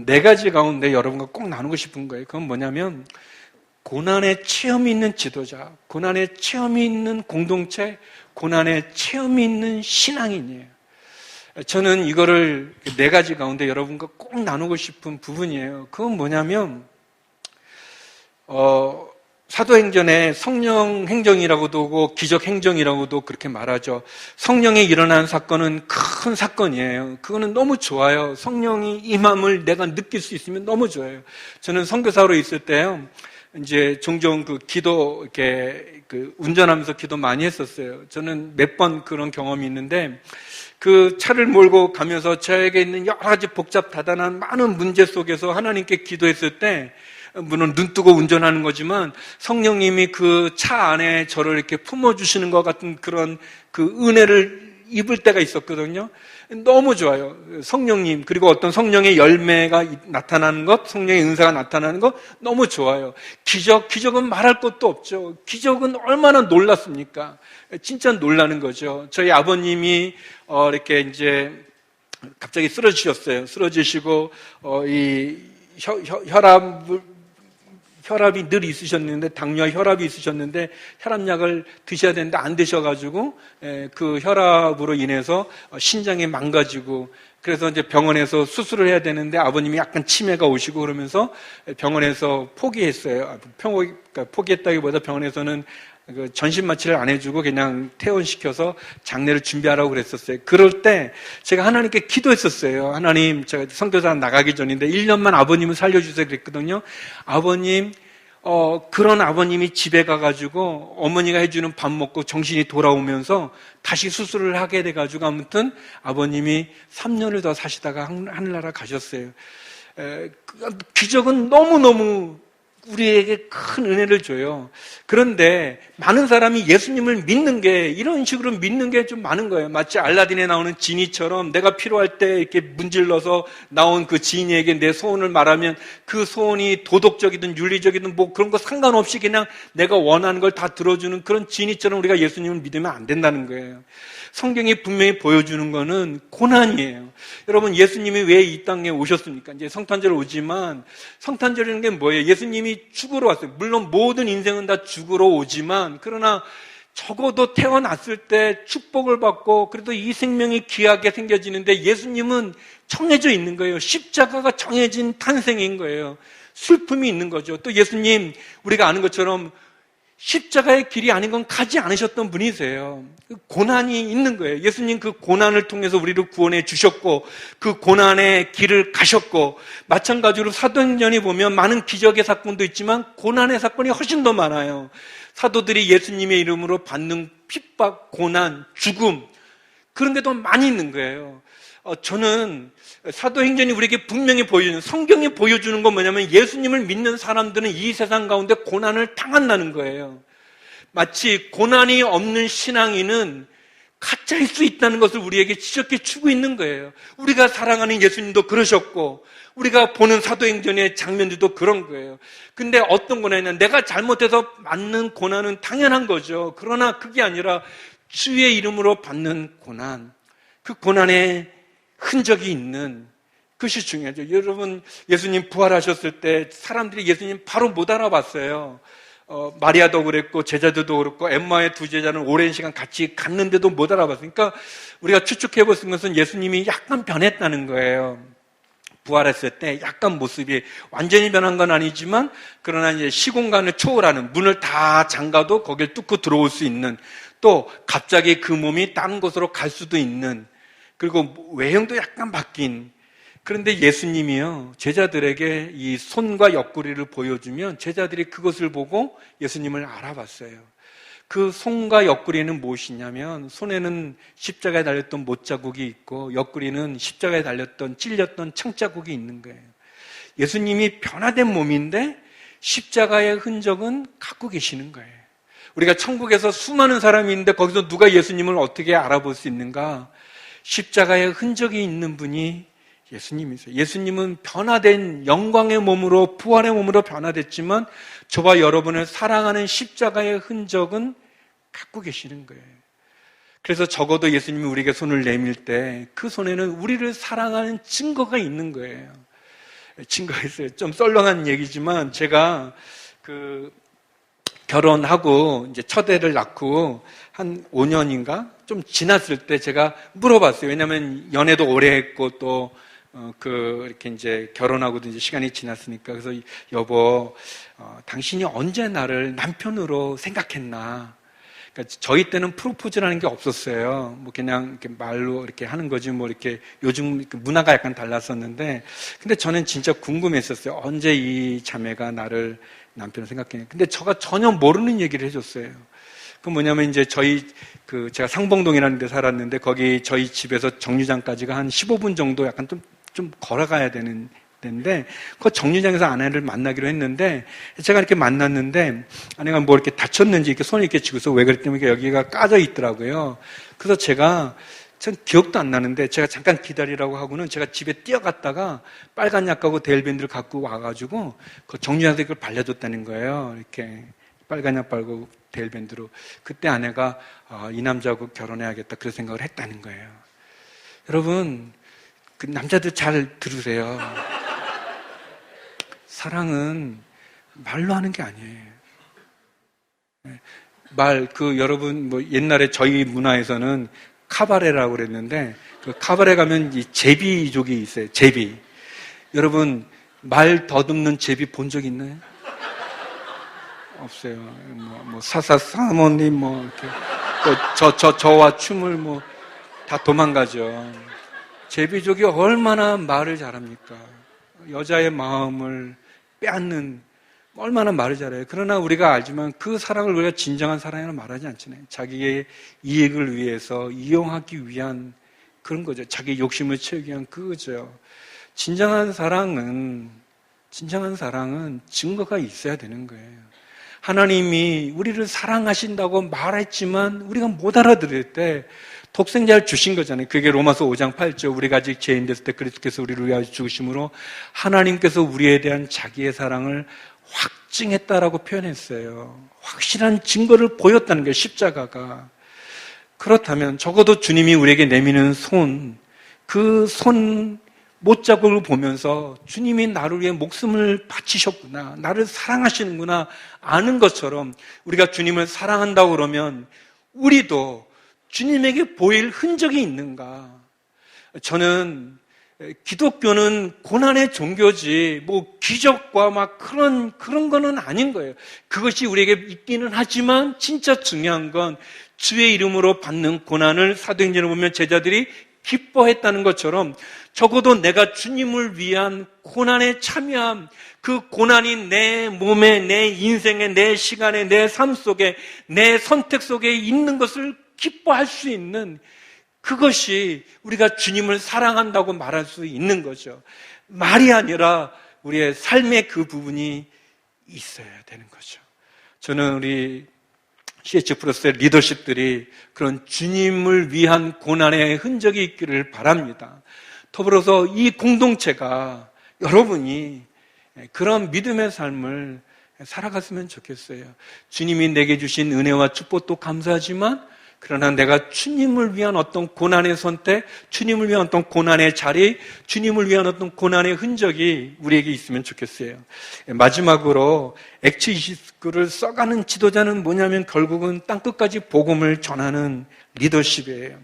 네 가지 가운데 여러분과 꼭 나누고 싶은 거예요. 그건 뭐냐면, 고난의 체험이 있는 지도자, 고난의 체험이 있는 공동체, 고난의 체험이 있는 신앙인이에요. 저는 이거를 네 가지 가운데 여러분과 꼭 나누고 싶은 부분이에요. 그건 뭐냐면, 사도행전에 성령 행정이라고도 하고 기적 행정이라고도 그렇게 말하죠. 성령에 일어난 사건은 큰 사건이에요. 그거는 너무 좋아요. 성령이 임함을 내가 느낄 수 있으면 너무 좋아요. 저는 선교사로 있을 때요, 이제 종종 이렇게 운전하면서 기도 많이 했었어요. 저는 몇 번 그런 경험이 있는데, 그 차를 몰고 가면서 저에게 있는 여러 가지 복잡 다단한 많은 문제 속에서 하나님께 기도했을 때, 물론 눈 뜨고 운전하는 거지만 성령님이 그 차 안에 저를 이렇게 품어주시는 것 같은 그런 그 은혜를 입을 때가 있었거든요. 너무 좋아요. 성령님, 그리고 어떤 성령의 열매가 나타나는 것, 성령의 은사가 나타나는 것 너무 좋아요. 기적은 말할 것도 없죠. 기적은 얼마나 놀랐습니까? 진짜 놀라는 거죠. 저희 아버님이 이렇게 이제 갑자기 쓰러지셨어요. 쓰러지시고 이 혈압이 늘 있으셨는데, 당뇨와 혈압이 있으셨는데 혈압약을 드셔야 되는데 안 드셔가지고 그 혈압으로 인해서 신장이 망가지고, 그래서 이제 병원에서 수술을 해야 되는데 아버님이 약간 치매가 오시고 그러면서 병원에서 포기했어요. 그러니까 포기했다기보다 병원에서는 그 전신 마취를 안 해주고 그냥 퇴원시켜서 장례를 준비하라고 그랬었어요. 그럴 때 제가 하나님께 기도했었어요. 하나님, 제가 선교사 나가기 전인데 1년만 아버님을 살려주세요 그랬거든요. 아버님, 그런 아버님이 집에 가가지고 어머니가 해주는 밥 먹고 정신이 돌아오면서 다시 수술을 하게 돼가지고, 아무튼 아버님이 3년을 더 사시다가 하늘나라 가셨어요. 기적은 너무너무 우리에게 큰 은혜를 줘요. 그런데 많은 사람이 예수님을 믿는 게, 이런 식으로 믿는 게 좀 많은 거예요. 마치 알라딘에 나오는 지니처럼 내가 필요할 때 이렇게 문질러서 나온 그 지니에게 내 소원을 말하면 그 소원이 도덕적이든 윤리적이든 뭐 그런 거 상관없이 그냥 내가 원하는 걸 다 들어주는 그런 지니처럼 우리가 예수님을 믿으면 안 된다는 거예요. 성경이 분명히 보여주는 거는 고난이에요. 여러분, 예수님이 왜 이 땅에 오셨습니까? 이제 성탄절 오지만, 성탄절이라는 게 뭐예요? 예수님이 죽으러 왔어요. 물론 모든 인생은 다 죽으러 오지만, 그러나 적어도 태어났을 때 축복을 받고 그래도 이 생명이 귀하게 생겨지는데, 예수님은 정해져 있는 거예요. 십자가가 정해진 탄생인 거예요. 슬픔이 있는 거죠. 또 예수님, 우리가 아는 것처럼 십자가의 길이 아닌 건 가지 않으셨던 분이세요. 고난이 있는 거예요. 예수님 그 고난을 통해서 우리를 구원해 주셨고, 그 고난의 길을 가셨고, 마찬가지로 사도행전에 보면 많은 기적의 사건도 있지만 고난의 사건이 훨씬 더 많아요. 사도들이 예수님의 이름으로 받는 핍박, 고난, 죽음, 그런 게 더 많이 있는 거예요. 저는 사도행전이 우리에게 분명히 보여주는, 성경이 보여주는 건 뭐냐면, 예수님을 믿는 사람들은 이 세상 가운데 고난을 당한다는 거예요. 마치 고난이 없는 신앙인은 가짜일 수 있다는 것을 우리에게 지적해 주고 있는 거예요. 우리가 사랑하는 예수님도 그러셨고, 우리가 보는 사도행전의 장면들도 그런 거예요. 근데 어떤 고난이냐, 내가 잘못해서 맞는 고난은 당연한 거죠. 그러나 그게 아니라 주의 이름으로 받는 고난, 그 고난의 흔적이 있는 것이 중요하죠. 여러분, 예수님 부활하셨을 때 사람들이 예수님 바로 못 알아봤어요. 마리아도 그랬고 제자들도 그렇고 엠마의 두 제자는 오랜 시간 같이 갔는데도 못 알아봤어요. 그러니까 우리가 추측해 볼 수 있는 것은 예수님이 약간 변했다는 거예요. 부활했을 때 약간 모습이 완전히 변한 건 아니지만 그러나 이제 시공간을 초월하는 문을 다 잠가도 거길 뚫고 들어올 수 있는, 또 갑자기 그 몸이 다른 곳으로 갈 수도 있는, 그리고 외형도 약간 바뀐. 그런데 예수님이요, 제자들에게 이 손과 옆구리를 보여주면 제자들이 그것을 보고 예수님을 알아봤어요. 그 손과 옆구리는 무엇이냐면, 손에는 십자가에 달렸던 못자국이 있고 옆구리는 십자가에 달렸던 찔렸던 창자국이 있는 거예요. 예수님이 변화된 몸인데 십자가의 흔적은 갖고 계시는 거예요. 우리가 천국에서 수많은 사람이 있는데 거기서 누가 예수님을 어떻게 알아볼 수 있는가? 십자가의 흔적이 있는 분이 예수님이세요. 예수님은 변화된 영광의 몸으로, 부활의 몸으로 변화됐지만 저와 여러분을 사랑하는 십자가의 흔적은 갖고 계시는 거예요. 그래서 적어도 예수님이 우리에게 손을 내밀 때 그 손에는 우리를 사랑하는 증거가 있는 거예요. 증거가 있어요. 좀 썰렁한 얘기지만 제가 결혼하고 이제 첫 애를 낳고 한 5년인가 좀 지났을 때 제가 물어봤어요. 왜냐하면 연애도 오래 했고 또 이렇게 이제 결혼하고도 이제 시간이 지났으니까. 그래서 여보, 당신이 언제 나를 남편으로 생각했나? 그러니까 저희 때는 프로포즈라는 게 없었어요. 뭐 그냥 이렇게 말로 이렇게 하는 거지 뭐 이렇게 요즘 문화가 약간 달랐었는데, 근데 저는 진짜 궁금했었어요. 언제 이 자매가 나를 남편으로 생각했냐? 근데 제가 전혀 모르는 얘기를 해줬어요. 그 뭐냐면 이제 제가 상봉동이라는 데 살았는데 거기 저희 집에서 정류장까지가 한 15분 정도 약간 좀 걸어가야 되는 데인데 그 정류장에서 아내를 만나기로 했는데 제가 이렇게 만났는데 아내가 뭐 이렇게 다쳤는지 이렇게 손을 이렇게 쥐고서 왜 그랬더니 여기가 까져 있더라고요. 그래서 전 기억도 안 나는데 제가 잠깐 기다리라고 하고는 제가 집에 뛰어갔다가 빨간 약하고 데일밴드를 갖고 와가지고 그 정류장에서 그걸 발라줬다는 거예요. 이렇게 빨간 약 바르고 데일밴드로. 그때 아내가 이 남자하고 결혼해야겠다 그런 생각을 했다는 거예요. 여러분, 그 남자들 잘 들으세요. 사랑은 말로 하는 게 아니에요. 여러분, 옛날에 저희 문화에서는 카바레라고 그랬는데, 그 카바레 가면 이 제비족이 있어요. 제비. 여러분, 말 더듬는 제비 본 적 있나요? 없어요. 사모님, 이렇게. 또 저와 춤을 다 도망가죠. 제비족이 얼마나 말을 잘합니까? 여자의 마음을 빼앗는, 얼마나 말을 잘해요. 그러나 우리가 알지만 그 사랑을 우리가 진정한 사랑이라고 말하지 않잖아요. 자기의 이익을 위해서 이용하기 위한 그런 거죠. 자기 욕심을 채우기 위한 그거죠. 진정한 사랑은 증거가 있어야 되는 거예요. 하나님이 우리를 사랑하신다고 말했지만 우리가 못 알아들을 때 독생자를 주신 거잖아요. 그게 로마서 5장 8절. 우리가 아직 죄인 됐을 때 그리스도께서 우리를 위하여 죽으심으로 하나님께서 우리에 대한 자기의 사랑을 확증했다라고 표현했어요. 확실한 증거를 보였다는 거예요. 십자가가. 그렇다면 적어도 주님이 우리에게 내미는 그 손 못자국을 보면서 주님이 나를 위해 목숨을 바치셨구나, 나를 사랑하시는구나 아는 것처럼 우리가 주님을 사랑한다고 그러면 우리도 주님에게 보일 흔적이 있는가? 저는 기독교는 고난의 종교지 기적과 그런 거는 아닌 거예요. 그것이 우리에게 있기는 하지만 진짜 중요한 건 주의 이름으로 받는 고난을 사도행전을 보면 제자들이 기뻐했다는 것처럼 적어도 내가 주님을 위한 고난에 참여함, 그 고난이 내 몸에, 내 인생에, 내 시간에, 내 삶 속에, 내 선택 속에 있는 것을 기뻐할 수 있는 그것이 우리가 주님을 사랑한다고 말할 수 있는 거죠. 말이 아니라 우리의 삶의 그 부분이 있어야 되는 거죠. 저는 우리 CH 플러스의 리더십들이 그런 주님을 위한 고난의 흔적이 있기를 바랍니다. 더불어서 이 공동체가 여러분이 그런 믿음의 삶을 살아갔으면 좋겠어요. 주님이 내게 주신 은혜와 축복도 감사하지만 그러나 내가 주님을 위한 어떤 고난의 선택, 주님을 위한 어떤 고난의 자리, 주님을 위한 어떤 고난의 흔적이 우리에게 있으면 좋겠어요. 마지막으로 액츠 29를 써가는 지도자는 뭐냐면 결국은 땅끝까지 복음을 전하는 리더십이에요.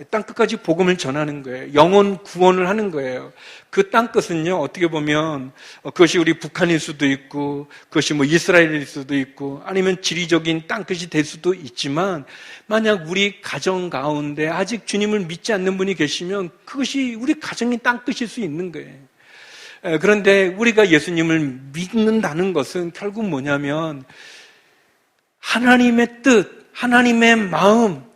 땅끝까지 복음을 전하는 거예요. 영혼 구원을 하는 거예요. 그 땅끝은요, 어떻게 보면 그것이 우리 북한일 수도 있고, 그것이 뭐 이스라엘일 수도 있고, 아니면 지리적인 땅끝이 될 수도 있지만, 만약 우리 가정 가운데 아직 주님을 믿지 않는 분이 계시면 그것이 우리 가정의 땅끝일 수 있는 거예요. 그런데 우리가 예수님을 믿는다는 것은 결국 뭐냐면 하나님의 뜻, 하나님의 마음,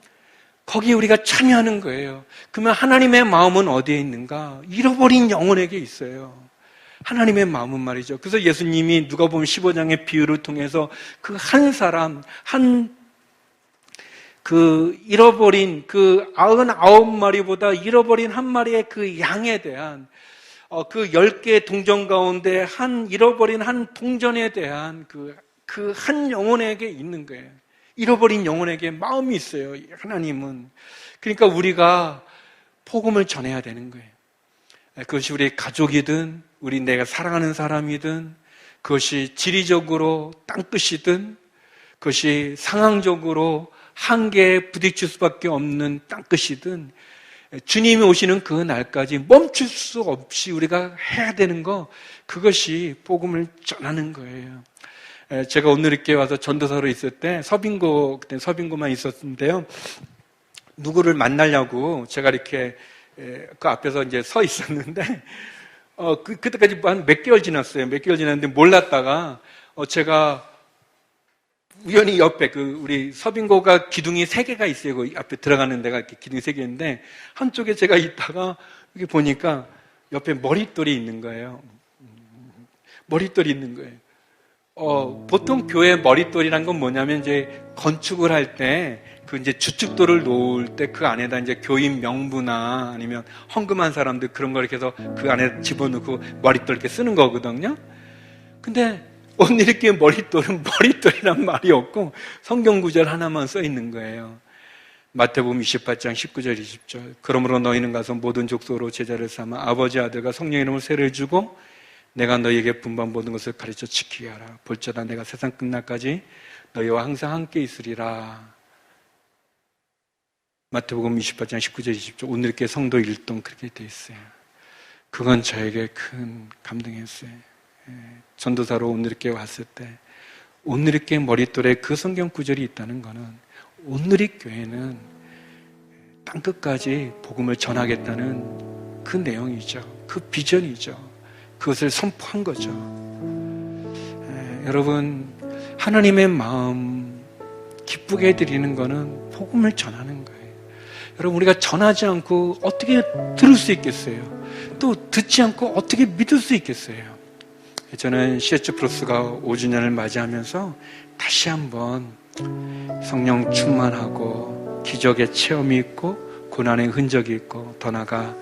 거기에 우리가 참여하는 거예요. 그러면 하나님의 마음은 어디에 있는가? 잃어버린 영혼에게 있어요. 하나님의 마음은 말이죠. 그래서 예수님이 누가복음 15장의 비유를 통해서 그 한 사람, 잃어버린 99마리보다 잃어버린 한 마리의 그 양에 대한 그 10개의 동전 가운데 잃어버린 한 동전에 대한 그 한 영혼에게 있는 거예요. 잃어버린 영혼에게 마음이 있어요, 하나님은. 그러니까 우리가 복음을 전해야 되는 거예요. 그것이 우리 가족이든, 내가 사랑하는 사람이든, 그것이 지리적으로 땅끝이든, 그것이 상황적으로 한계에 부딪힐 수밖에 없는 땅끝이든, 주님이 오시는 그 날까지 멈출 수 없이 우리가 해야 되는 거, 그것이 복음을 전하는 거예요. 제가 오늘 이렇게 와서 전도사로 있을 때 그때 서빙고만 있었는데요. 누구를 만나려고 제가 이렇게 그 앞에서 이제 서 있었는데, 그때까지 한 몇 개월 지났어요. 몇 개월 지났는데 몰랐다가, 제가 우연히 옆에 우리 서빙고가 기둥이 3개가 있어요. 그 앞에 들어가는 데가 이렇게 기둥이 3개인데, 한쪽에 제가 있다가 이렇게 보니까 옆에 머릿돌이 있는 거예요. 머릿돌이 있는 거예요. 보통 교회 머릿돌이란 건 뭐냐면 이제 건축을 할 때 이제 주춧돌을 놓을 때 그 안에다 이제 교인 명부나 아니면 헌금한 사람들 그런 걸 이렇게 해서 그 안에 집어넣고 머릿돌 이렇게 쓰는 거거든요. 근데 오늘 이렇게 머릿돌이란 말이 없고 성경 구절 하나만 써 있는 거예요. 마태복음 28장 19절 20절. 그러므로 너희는 가서 모든 족속으로 제자를 삼아 아버지 아들과 성령의 이름으로 세례를 주고 내가 너희에게 분반 모든 것을 가르쳐 지키게 하라. 볼지어다 내가 세상 끝날까지 너희와 항상 함께 있으리라. 마태복음 28장 19절 20절. 오늘 이렇게 성도 일동 그렇게 돼 있어요. 그건 저에게 큰 감동이었어요. 전도사로 오늘 이렇게 왔을 때 오늘 이렇게 머릿돌에 그 성경 구절이 있다는 거는 오늘의 교회는 땅끝까지 복음을 전하겠다는 그 내용이죠. 그 비전이죠. 그것을 선포한 거죠. 여러분, 하나님의 마음 기쁘게 해드리는 거는 복음을 전하는 거예요. 여러분, 우리가 전하지 않고 어떻게 들을 수 있겠어요? 또 듣지 않고 어떻게 믿을 수 있겠어요? 저는 C.H. 프로스가 5주년을 맞이하면서 다시 한번 성령 충만하고 기적의 체험이 있고 고난의 흔적이 있고 더 나아가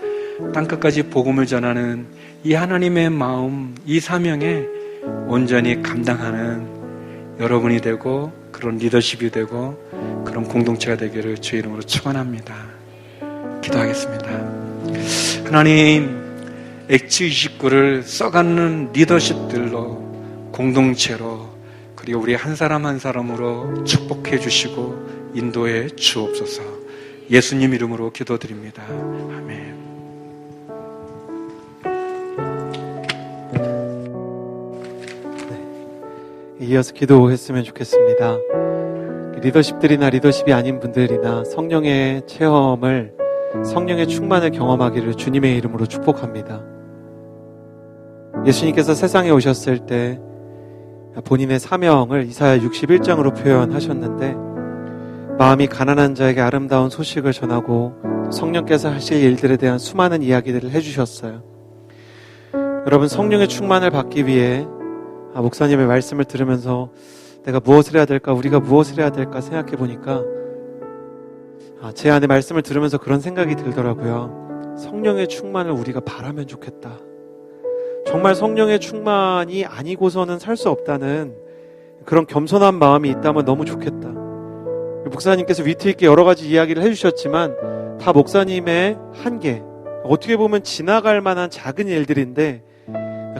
땅끝까지 복음을 전하는 이 하나님의 마음, 이 사명에 온전히 감당하는 여러분이 되고 그런 리더십이 되고 그런 공동체가 되기를 주의 이름으로 축원합니다. 기도하겠습니다. 하나님, 액츠 29를 써가는 리더십들로 공동체로 그리고 우리 한 사람 한 사람으로 축복해 주시고 인도해 주옵소서. 예수님 이름으로 기도드립니다. 아멘. 이어서 기도했으면 좋겠습니다. 리더십들이나 리더십이 아닌 분들이나 성령의 체험을, 성령의 충만을 경험하기를 주님의 이름으로 축복합니다. 예수님께서 세상에 오셨을 때 본인의 사명을 이사야 61장으로 표현하셨는데, 마음이 가난한 자에게 아름다운 소식을 전하고 성령께서 하실 일들에 대한 수많은 이야기들을 해주셨어요. 여러분, 성령의 충만을 받기 위해 목사님의 말씀을 들으면서 내가 무엇을 해야 될까, 우리가 무엇을 해야 될까 생각해 보니까 제 안에 말씀을 들으면서 그런 생각이 들더라고요. 성령의 충만을 우리가 바라면 좋겠다. 정말 성령의 충만이 아니고서는 살 수 없다는 그런 겸손한 마음이 있다면 너무 좋겠다. 목사님께서 위트 있게 여러 가지 이야기를 해주셨지만 다 목사님의 한계, 어떻게 보면 지나갈 만한 작은 일들인데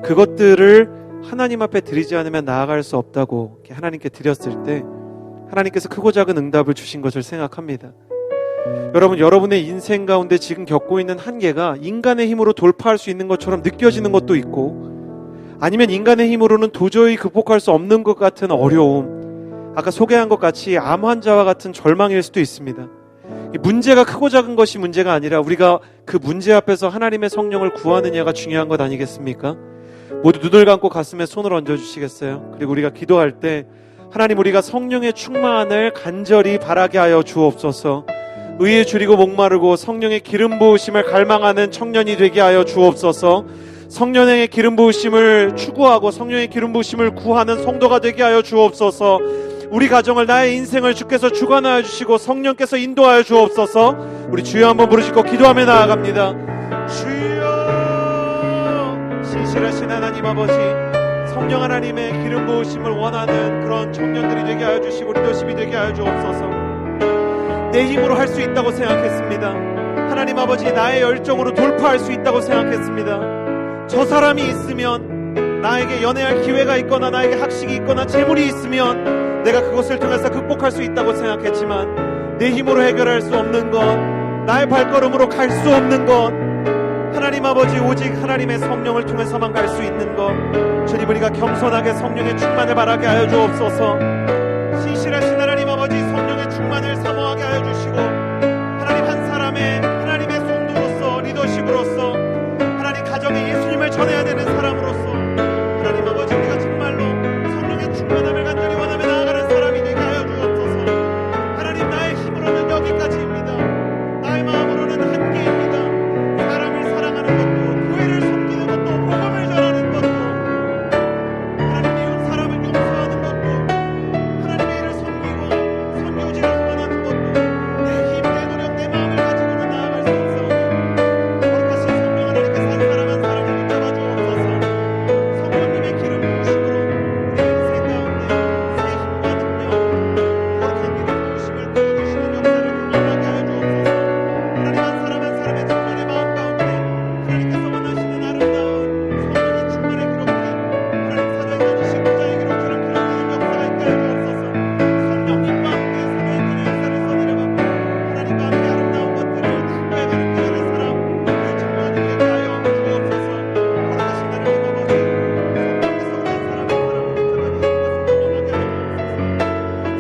그것들을 하나님 앞에 드리지 않으면 나아갈 수 없다고 하나님께 드렸을 때 하나님께서 크고 작은 응답을 주신 것을 생각합니다. 여러분, 여러분의 인생 가운데 지금 겪고 있는 한계가 인간의 힘으로 돌파할 수 있는 것처럼 느껴지는 것도 있고, 아니면 인간의 힘으로는 도저히 극복할 수 없는 것 같은 어려움, 아까 소개한 것 같이 암 환자와 같은 절망일 수도 있습니다. 문제가 크고 작은 것이 문제가 아니라 우리가 그 문제 앞에서 하나님의 성령을 구하느냐가 중요한 것 아니겠습니까? 모두 눈을 감고 가슴에 손을 얹어주시겠어요? 그리고 우리가 기도할 때 하나님, 우리가 성령의 충만을 간절히 바라게 하여 주옵소서. 의에 줄이고 목마르고 성령의 기름 부으심을 갈망하는 청년이 되게 하여 주옵소서. 성령의 기름 부으심을 추구하고 성령의 기름 부으심을 구하는 성도가 되게 하여 주옵소서. 우리 가정을, 나의 인생을 주께서 주관하여 주시고 성령께서 인도하여 주옵소서. 우리 주여 한번 부르시고 기도하며 나아갑니다. 주여, 신실하신 하나님 아버지, 성령 하나님의 기름 부으심을 원하는 그런 청년들이 되게 하여 주시고 리더십이 되게 하여 주옵소서. 내 힘으로 할 수 있다고 생각했습니다. 하나님 아버지, 나의 열정으로 돌파할 수 있다고 생각했습니다. 저 사람이 있으면, 나에게 연애할 기회가 있거나 나에게 학식이 있거나 재물이 있으면 내가 그것을 통해서 극복할 수 있다고 생각했지만, 내 힘으로 해결할 수 없는 건, 나의 발걸음으로 갈 수 없는 건, 하나님 아버지, 오직 하나님의 성령을 통해서만 갈 수 있는 것, 주님, 우리가 겸손하게 성령의 충만을 바라게 하여 주옵소서. 신실하신 하나님 아버지, 성령의 충만을 사모하게 하여 주시고, 하나님 한 사람의, 하나님의 성도로서, 리더십으로서, 하나님 가정에 예수님을 전해야 되는 사람으로서, 하나님 아버지, 우리가 정말로 성령의 충만함을 간절히 원하며 나아가는 사람이 되게 하여 주옵소서. 하나님, 나의 힘으로는 여기까지입니다. 나의 마음으로는 한계입니다. 사람을 사랑하는 것도, 교회를 섬기는 것도, 복음을 전하는 것도, 하나님 이웃 사람을 용서하는 것도, 하나님의 일을 섬기고 선교지를 후원하는 것도, 내 힘, 내 노력, 내 마음을 가지고는 나아갈 수 없사오니 거룩하신 성령 하나님께서 한 사람 한 사람을 붙잡아 주옵소서. 성령님의 기름 부으심으로 우리 인생 가운데 새 힘과 능력, 거룩한 기름 부으심을 부어주시는 역사를 경험하게 하여 주옵소서. 하나님 한 사람 한 사람의 정말의 마음 가운데 하나님께서 원하시는 아름다운 성령의 충만의 기록이, 하나님 사도행전 29장의 기록처럼 기록되는 역사가 있게 하여 주옵소서. 성령님과 함께 사도행전의 역사를 써내려가고 하나님과 함께 아름다운 것들을 추구해가는 그들의 사람, 그 증거들이 되게 하여 주옵소서. 거룩하신 하나님 아버지, 성령께서 우리 한 사람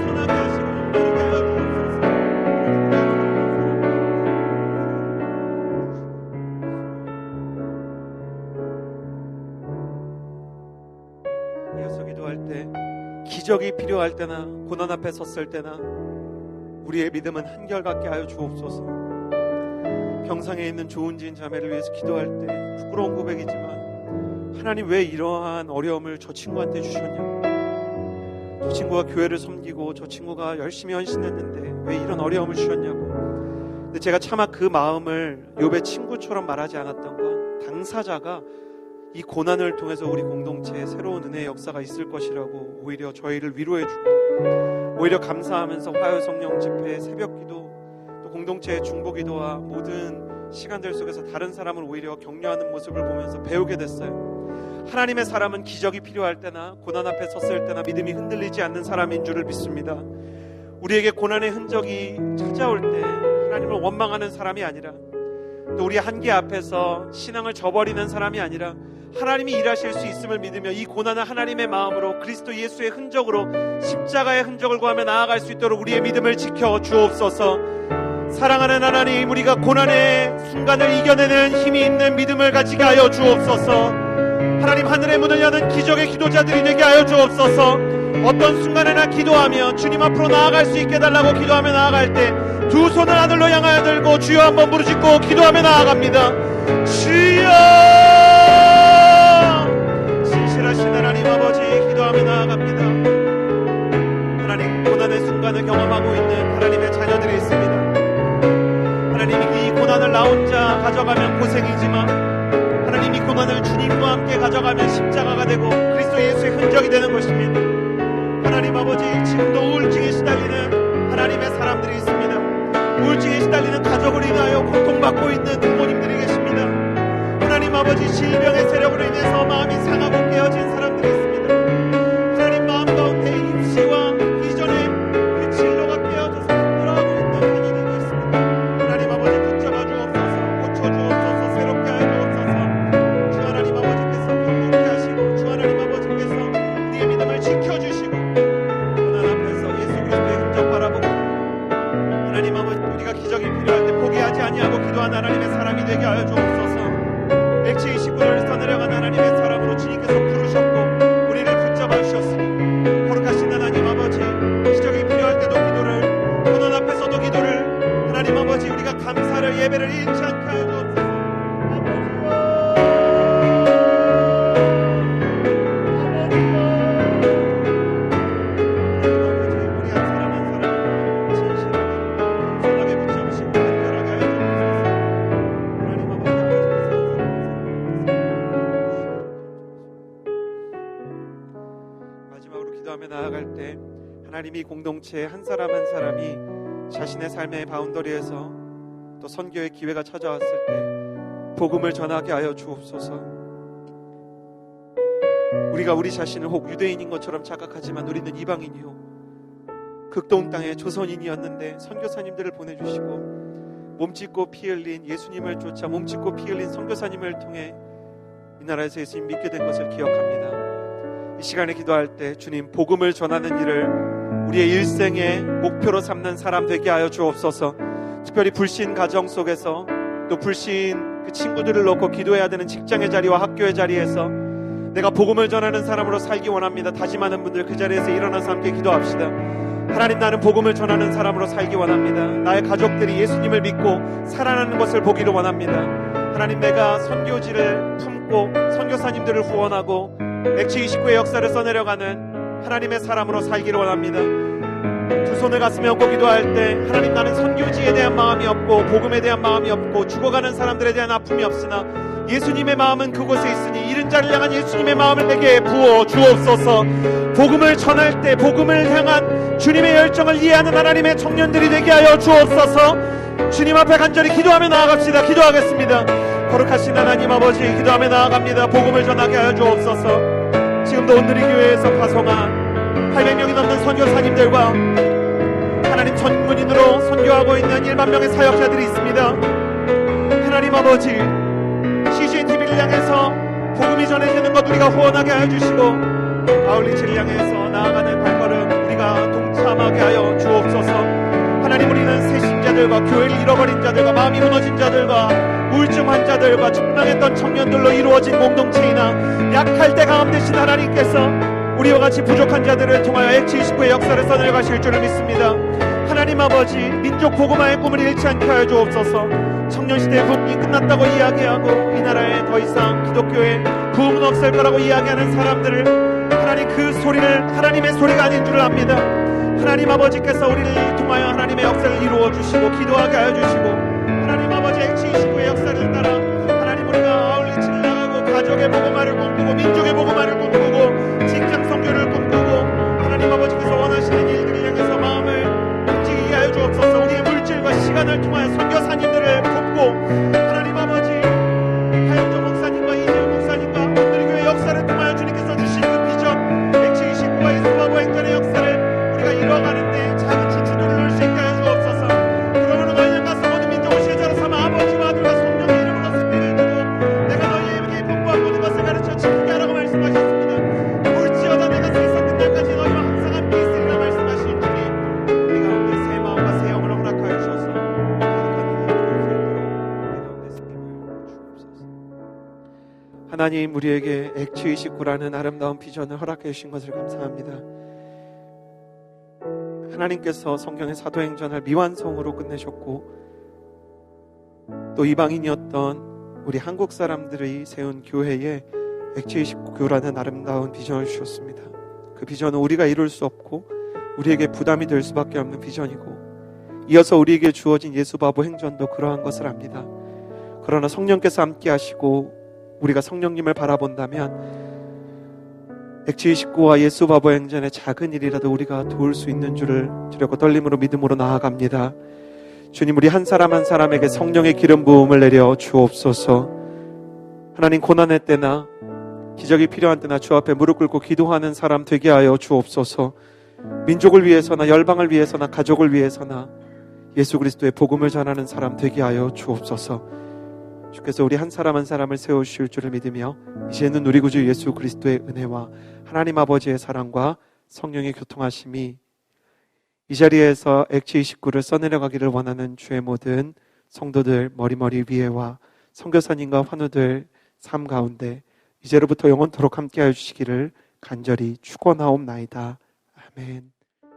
한 사람을 붙잡아 주시는 것을 경험하게 하여 주옵소서. 겸손하게 하시고 목마르게 하여 주옵소서. 이어서 기도할 때, 기적이 필요할 때나 고난 앞에 섰을 때나 우리의 믿음은 한결같게 하여 주옵소서. 병상에 있는 좋은 지인 자매를 위해서 기도할 때 부끄러운 고백이지만, 하나님, 왜 이러한 어려움을 저 친구한테 주셨냐고, 저 친구가 교회를 섬기고 저 친구가 열심히 헌신했는데 왜 이런 어려움을 주셨냐고. 근데 제가 차마 그 마음을 욥의 친구처럼 말하지 않았던 건, 당사자가 이 고난을 통해서 우리 공동체에 새로운 은혜의 역사가 있을 것이라고 오히려 저희를 위로해주고, 오히려 감사하면서 화요 성령 집회, 새벽 기도, 또 공동체의 중보 기도와 모든 시간들 속에서 다른 사람을 오히려 격려하는 모습을 보면서 배우게 됐어요. 하나님의 사람은 기적이 필요할 때나 고난 앞에 섰을 때나 믿음이 흔들리지 않는 사람인 줄을 믿습니다. 우리에게 고난의 흔적이 찾아올 때 하나님을 원망하는 사람이 아니라, 또 우리 한계 앞에서 신앙을 저버리는 사람이 아니라, 하나님이 일하실 수 있음을 믿으며 이 고난을 하나님의 마음으로 그리스도 예수의 흔적으로, 십자가의 흔적을 구하며 나아갈 수 있도록 우리의 믿음을 지켜 주옵소서. 사랑하는 하나님, 우리가 고난의 순간을 이겨내는 힘이 있는 믿음을 가지게 하여 주옵소서. 하나님, 하늘의 문을 여는 기적의 기도자들이 되게 하여 주옵소서. 어떤 순간에나 기도하며 주님 앞으로 나아갈 수 있게 달라고 기도하며 나아갈 때 두 손을 하늘로 향하여 들고 주여 한번 부르짖고 기도하며 나아갑니다. 주여, 신실하신 하나님 아버지, 기도하며 나아갑니다. 하나님, 고난의 순간을 경험하고 있는 하나님의 자녀들이 있습니다. 하나님이 이 고난을 나 혼자 가져가면 고생이지만, 하나님 이 고난을 주님과 함께 가져가면 십자가가 되고 그리스도 예수의 흔적이 되는 것입니다. 하나님 아버지, 지금도 우울증에 시달리는 하나님의 사람들이 있습니다. 우울증에 시달리는 가족을 인하여 고통받고 있는 부모님들이 계십니다. 하나님 아버지, 질병의 세력으로 인해서 마음이 상하고 깨어진 사람들이 있습니다. 하나님, 마음 가운데 입시와 이전의 그 진로가 깨어져서 힘들어하고 있는 자녀들이 있습니다. 하나님 아버지, 붙잡아 주옵소서. 고쳐주옵소서. 새롭게 하여 주옵소서. 주 하나님 아버지께서 경고케 하시고, 주 하나님 아버지께서 우리의 믿음을 지켜주시고, 고난 앞에서 예수 그리스도의 흔적 바라보고, 하나님 아버지, 우리가 기적이 필요할 때 포기하지 아니하고 기도한 하나님의 사람이 되게 하여 주옵소서. 액체 29절에서 내려간 하나님의 사람으로 주님께서 부르셨고 우리를 붙잡아 주셨으니, 거룩하신 하나님 아버지, 기적이 필요할 때도 기도를, 고난 앞에서도 기도를, 하나님 아버지, 우리가 감사를, 예배를 잃지 않게 하여 주옵소서. 나아갈 때 하나님이 공동체의 한 사람 한 사람이 자신의 삶의 바운더리에서 또 선교의 기회가 찾아왔을 때 복음을 전하게 하여 주옵소서. 우리가 우리 자신을 혹 유대인인 것처럼 착각하지만 우리는 이방인이요 극동 땅의 조선인이었는데 선교사님들을 보내주시고 몸짓고 피 흘린 예수님을 쫓아 몸짓고 피 흘린 선교사님을 통해 이 나라에서 예수님 믿게 된 것을 기억합니다. 이 시간에 기도할 때 주님, 복음을 전하는 일을 우리의 일생의 목표로 삼는 사람 되게 하여 주옵소서. 특별히 불신 가정 속에서, 또 불신 그 친구들을 놓고 기도해야 되는 직장의 자리와 학교의 자리에서 내가 복음을 전하는 사람으로 살기 원합니다. 다짐하는 분들 그 자리에서 일어나서 함께 기도합시다. 하나님, 나는 복음을 전하는 사람으로 살기 원합니다. 나의 가족들이 예수님을 믿고 살아나는 것을 보기를 원합니다. 하나님, 내가 선교지를 품고 선교사님들을 후원하고 액체 29의 역사를 써내려가는 하나님의 사람으로 살기를 원합니다. 두 손을 가슴에 얹고 기도할 때, 하나님, 나는 선교지에 대한 마음이 없고 복음에 대한 마음이 없고 죽어가는 사람들에 대한 아픔이 없으나 예수님의 마음은 그곳에 있으니 이른 자를 향한 예수님의 마음을 내게 부어 주옵소서. 복음을 전할 때 복음을 향한 주님의 열정을 이해하는 하나님의 청년들이 되게 하여 주옵소서. 주님 앞에 간절히 기도하며 나아갑시다. 기도하겠습니다. 거룩하신 하나님 아버지, 기도하며 나아갑니다. 복음을 전하게 하여 주옵소서. 지금도 온누리 교회에서 파송한 800명이 넘는 선교사님들과 하나님 전문인으로 선교하고 있는 1만 명의 사역자들이 있습니다. 하나님 아버지, CGN TV를 향해서 복음이 전해지는 것 우리가 후원하게 하여 주시고, 아울리치를 향해서 나아가는 발걸음 우리가 동참하게 하여 주옵소서. 하나님, 우리는 새신자들과 교회를 잃어버린 자들과 마음이 무너진 자들과 우울증 환자들과 절망했던 청년들로 이루어진 공동체이나 약할 때 강함 되신 하나님께서 우리와 같이 부족한 자들을 통하여 액체 29의 역사를 써내려가실 줄을 믿습니다. 하나님 아버지, 민족 복음화의 꿈을 잃지 않게 하여 주옵소서. 청년시대의 부흥이 끝났다고 이야기하고 이 나라에 더 이상 기독교의 부흥은 없을 거라고 이야기하는 사람들을, 하나님, 그 소리를 하나님의 소리가 아닌 줄을 압니다. 하나님 아버지께서 우리를 통하여 하나님의 역사를 이루어 주시고 기도하게 하여 주시고, 하나님 아버지, 액체 29의 역사를 따라 하나님, 우리가 아울리치를 나가고 가족의 복음화를 꿈꾸고 민족의 복음화를 꿈꾸고 직장 선교를 꿈꾸고 하나님 아버지께서 원하시는 일들을 향해서 마음을 움직이게 하여 주옵소서. 우리의 물질과 시간을 통하여 선교사님들을 돕고, 하나님 아버지, 하영조 목사님과 이재용 목사님과 온누리 교회 역사를 통하여 주님께서 주신 그 비전, 액체 29와 예수바보 행전의 역사를 우리가 이뤄가는데 작은 주추들을 넣을 수 있게 하여 주옵소서. 그러므로 너희는 가서 모든 민족을 제자로 삼아 아버지와 아들과 성령의 이름으로 승리를 두고 내가 너희에게 분부한 모든 것을 가르쳐 지키게 하라고 말씀하셨습니다. 볼지어다 내가 세상 끝날까지 너희와 항상 함께 있으리라 말씀하신 주님, 우리 가운데 새 마음과 새 영을 허락하여 주셔서 거룩한 일을 이룰 수 있도록 우리 가운데 승리하여 주옵소서. 하나님, 우리에게 액체 29라는 아름다운 비전을 허락해 주신 것을 감사합니다. 하나님께서 성경의 사도행전을 미완성으로 끝내셨고, 또 이방인이었던 우리 한국 사람들이 세운 교회에 액체 29교라는 아름다운 비전을 주셨습니다. 그 비전은 우리가 이룰 수 없고 우리에게 부담이 될 수밖에 없는 비전이고, 이어서 우리에게 주어진 예수바보 행전도 그러한 것을 압니다. 그러나 성령께서 함께 하시고 우리가 성령님을 바라본다면 X29와 예수 바보 행전의 작은 일이라도 우리가 도울 수 있는 줄을 주려고 떨림으로 믿음으로 나아갑니다. 주님, 우리 한 사람 한 사람에게 성령의 기름 부음을 내려 주옵소서. 하나님, 고난의 때나 기적이 필요한 때나 주 앞에 무릎 꿇고 기도하는 사람 되게 하여 주옵소서. 민족을 위해서나 열방을 위해서나 가족을 위해서나 예수 그리스도의 복음을 전하는 사람 되게 하여 주옵소서. 주께서 우리 한 사람 한 사람을 세우실 줄을 믿으며 이제는 우리 구주 예수 그리스도의 은혜와 하나님 아버지의 사랑과 성령의 교통하심이 이 자리에서 X29를 써내려가기를 원하는 주의 모든 성도들 머리머리 위에와 선교사님과 환우들 삶 가운데 이제로부터 영원토록 함께하여 주시기를 간절히 축원하옵나이다. 아멘.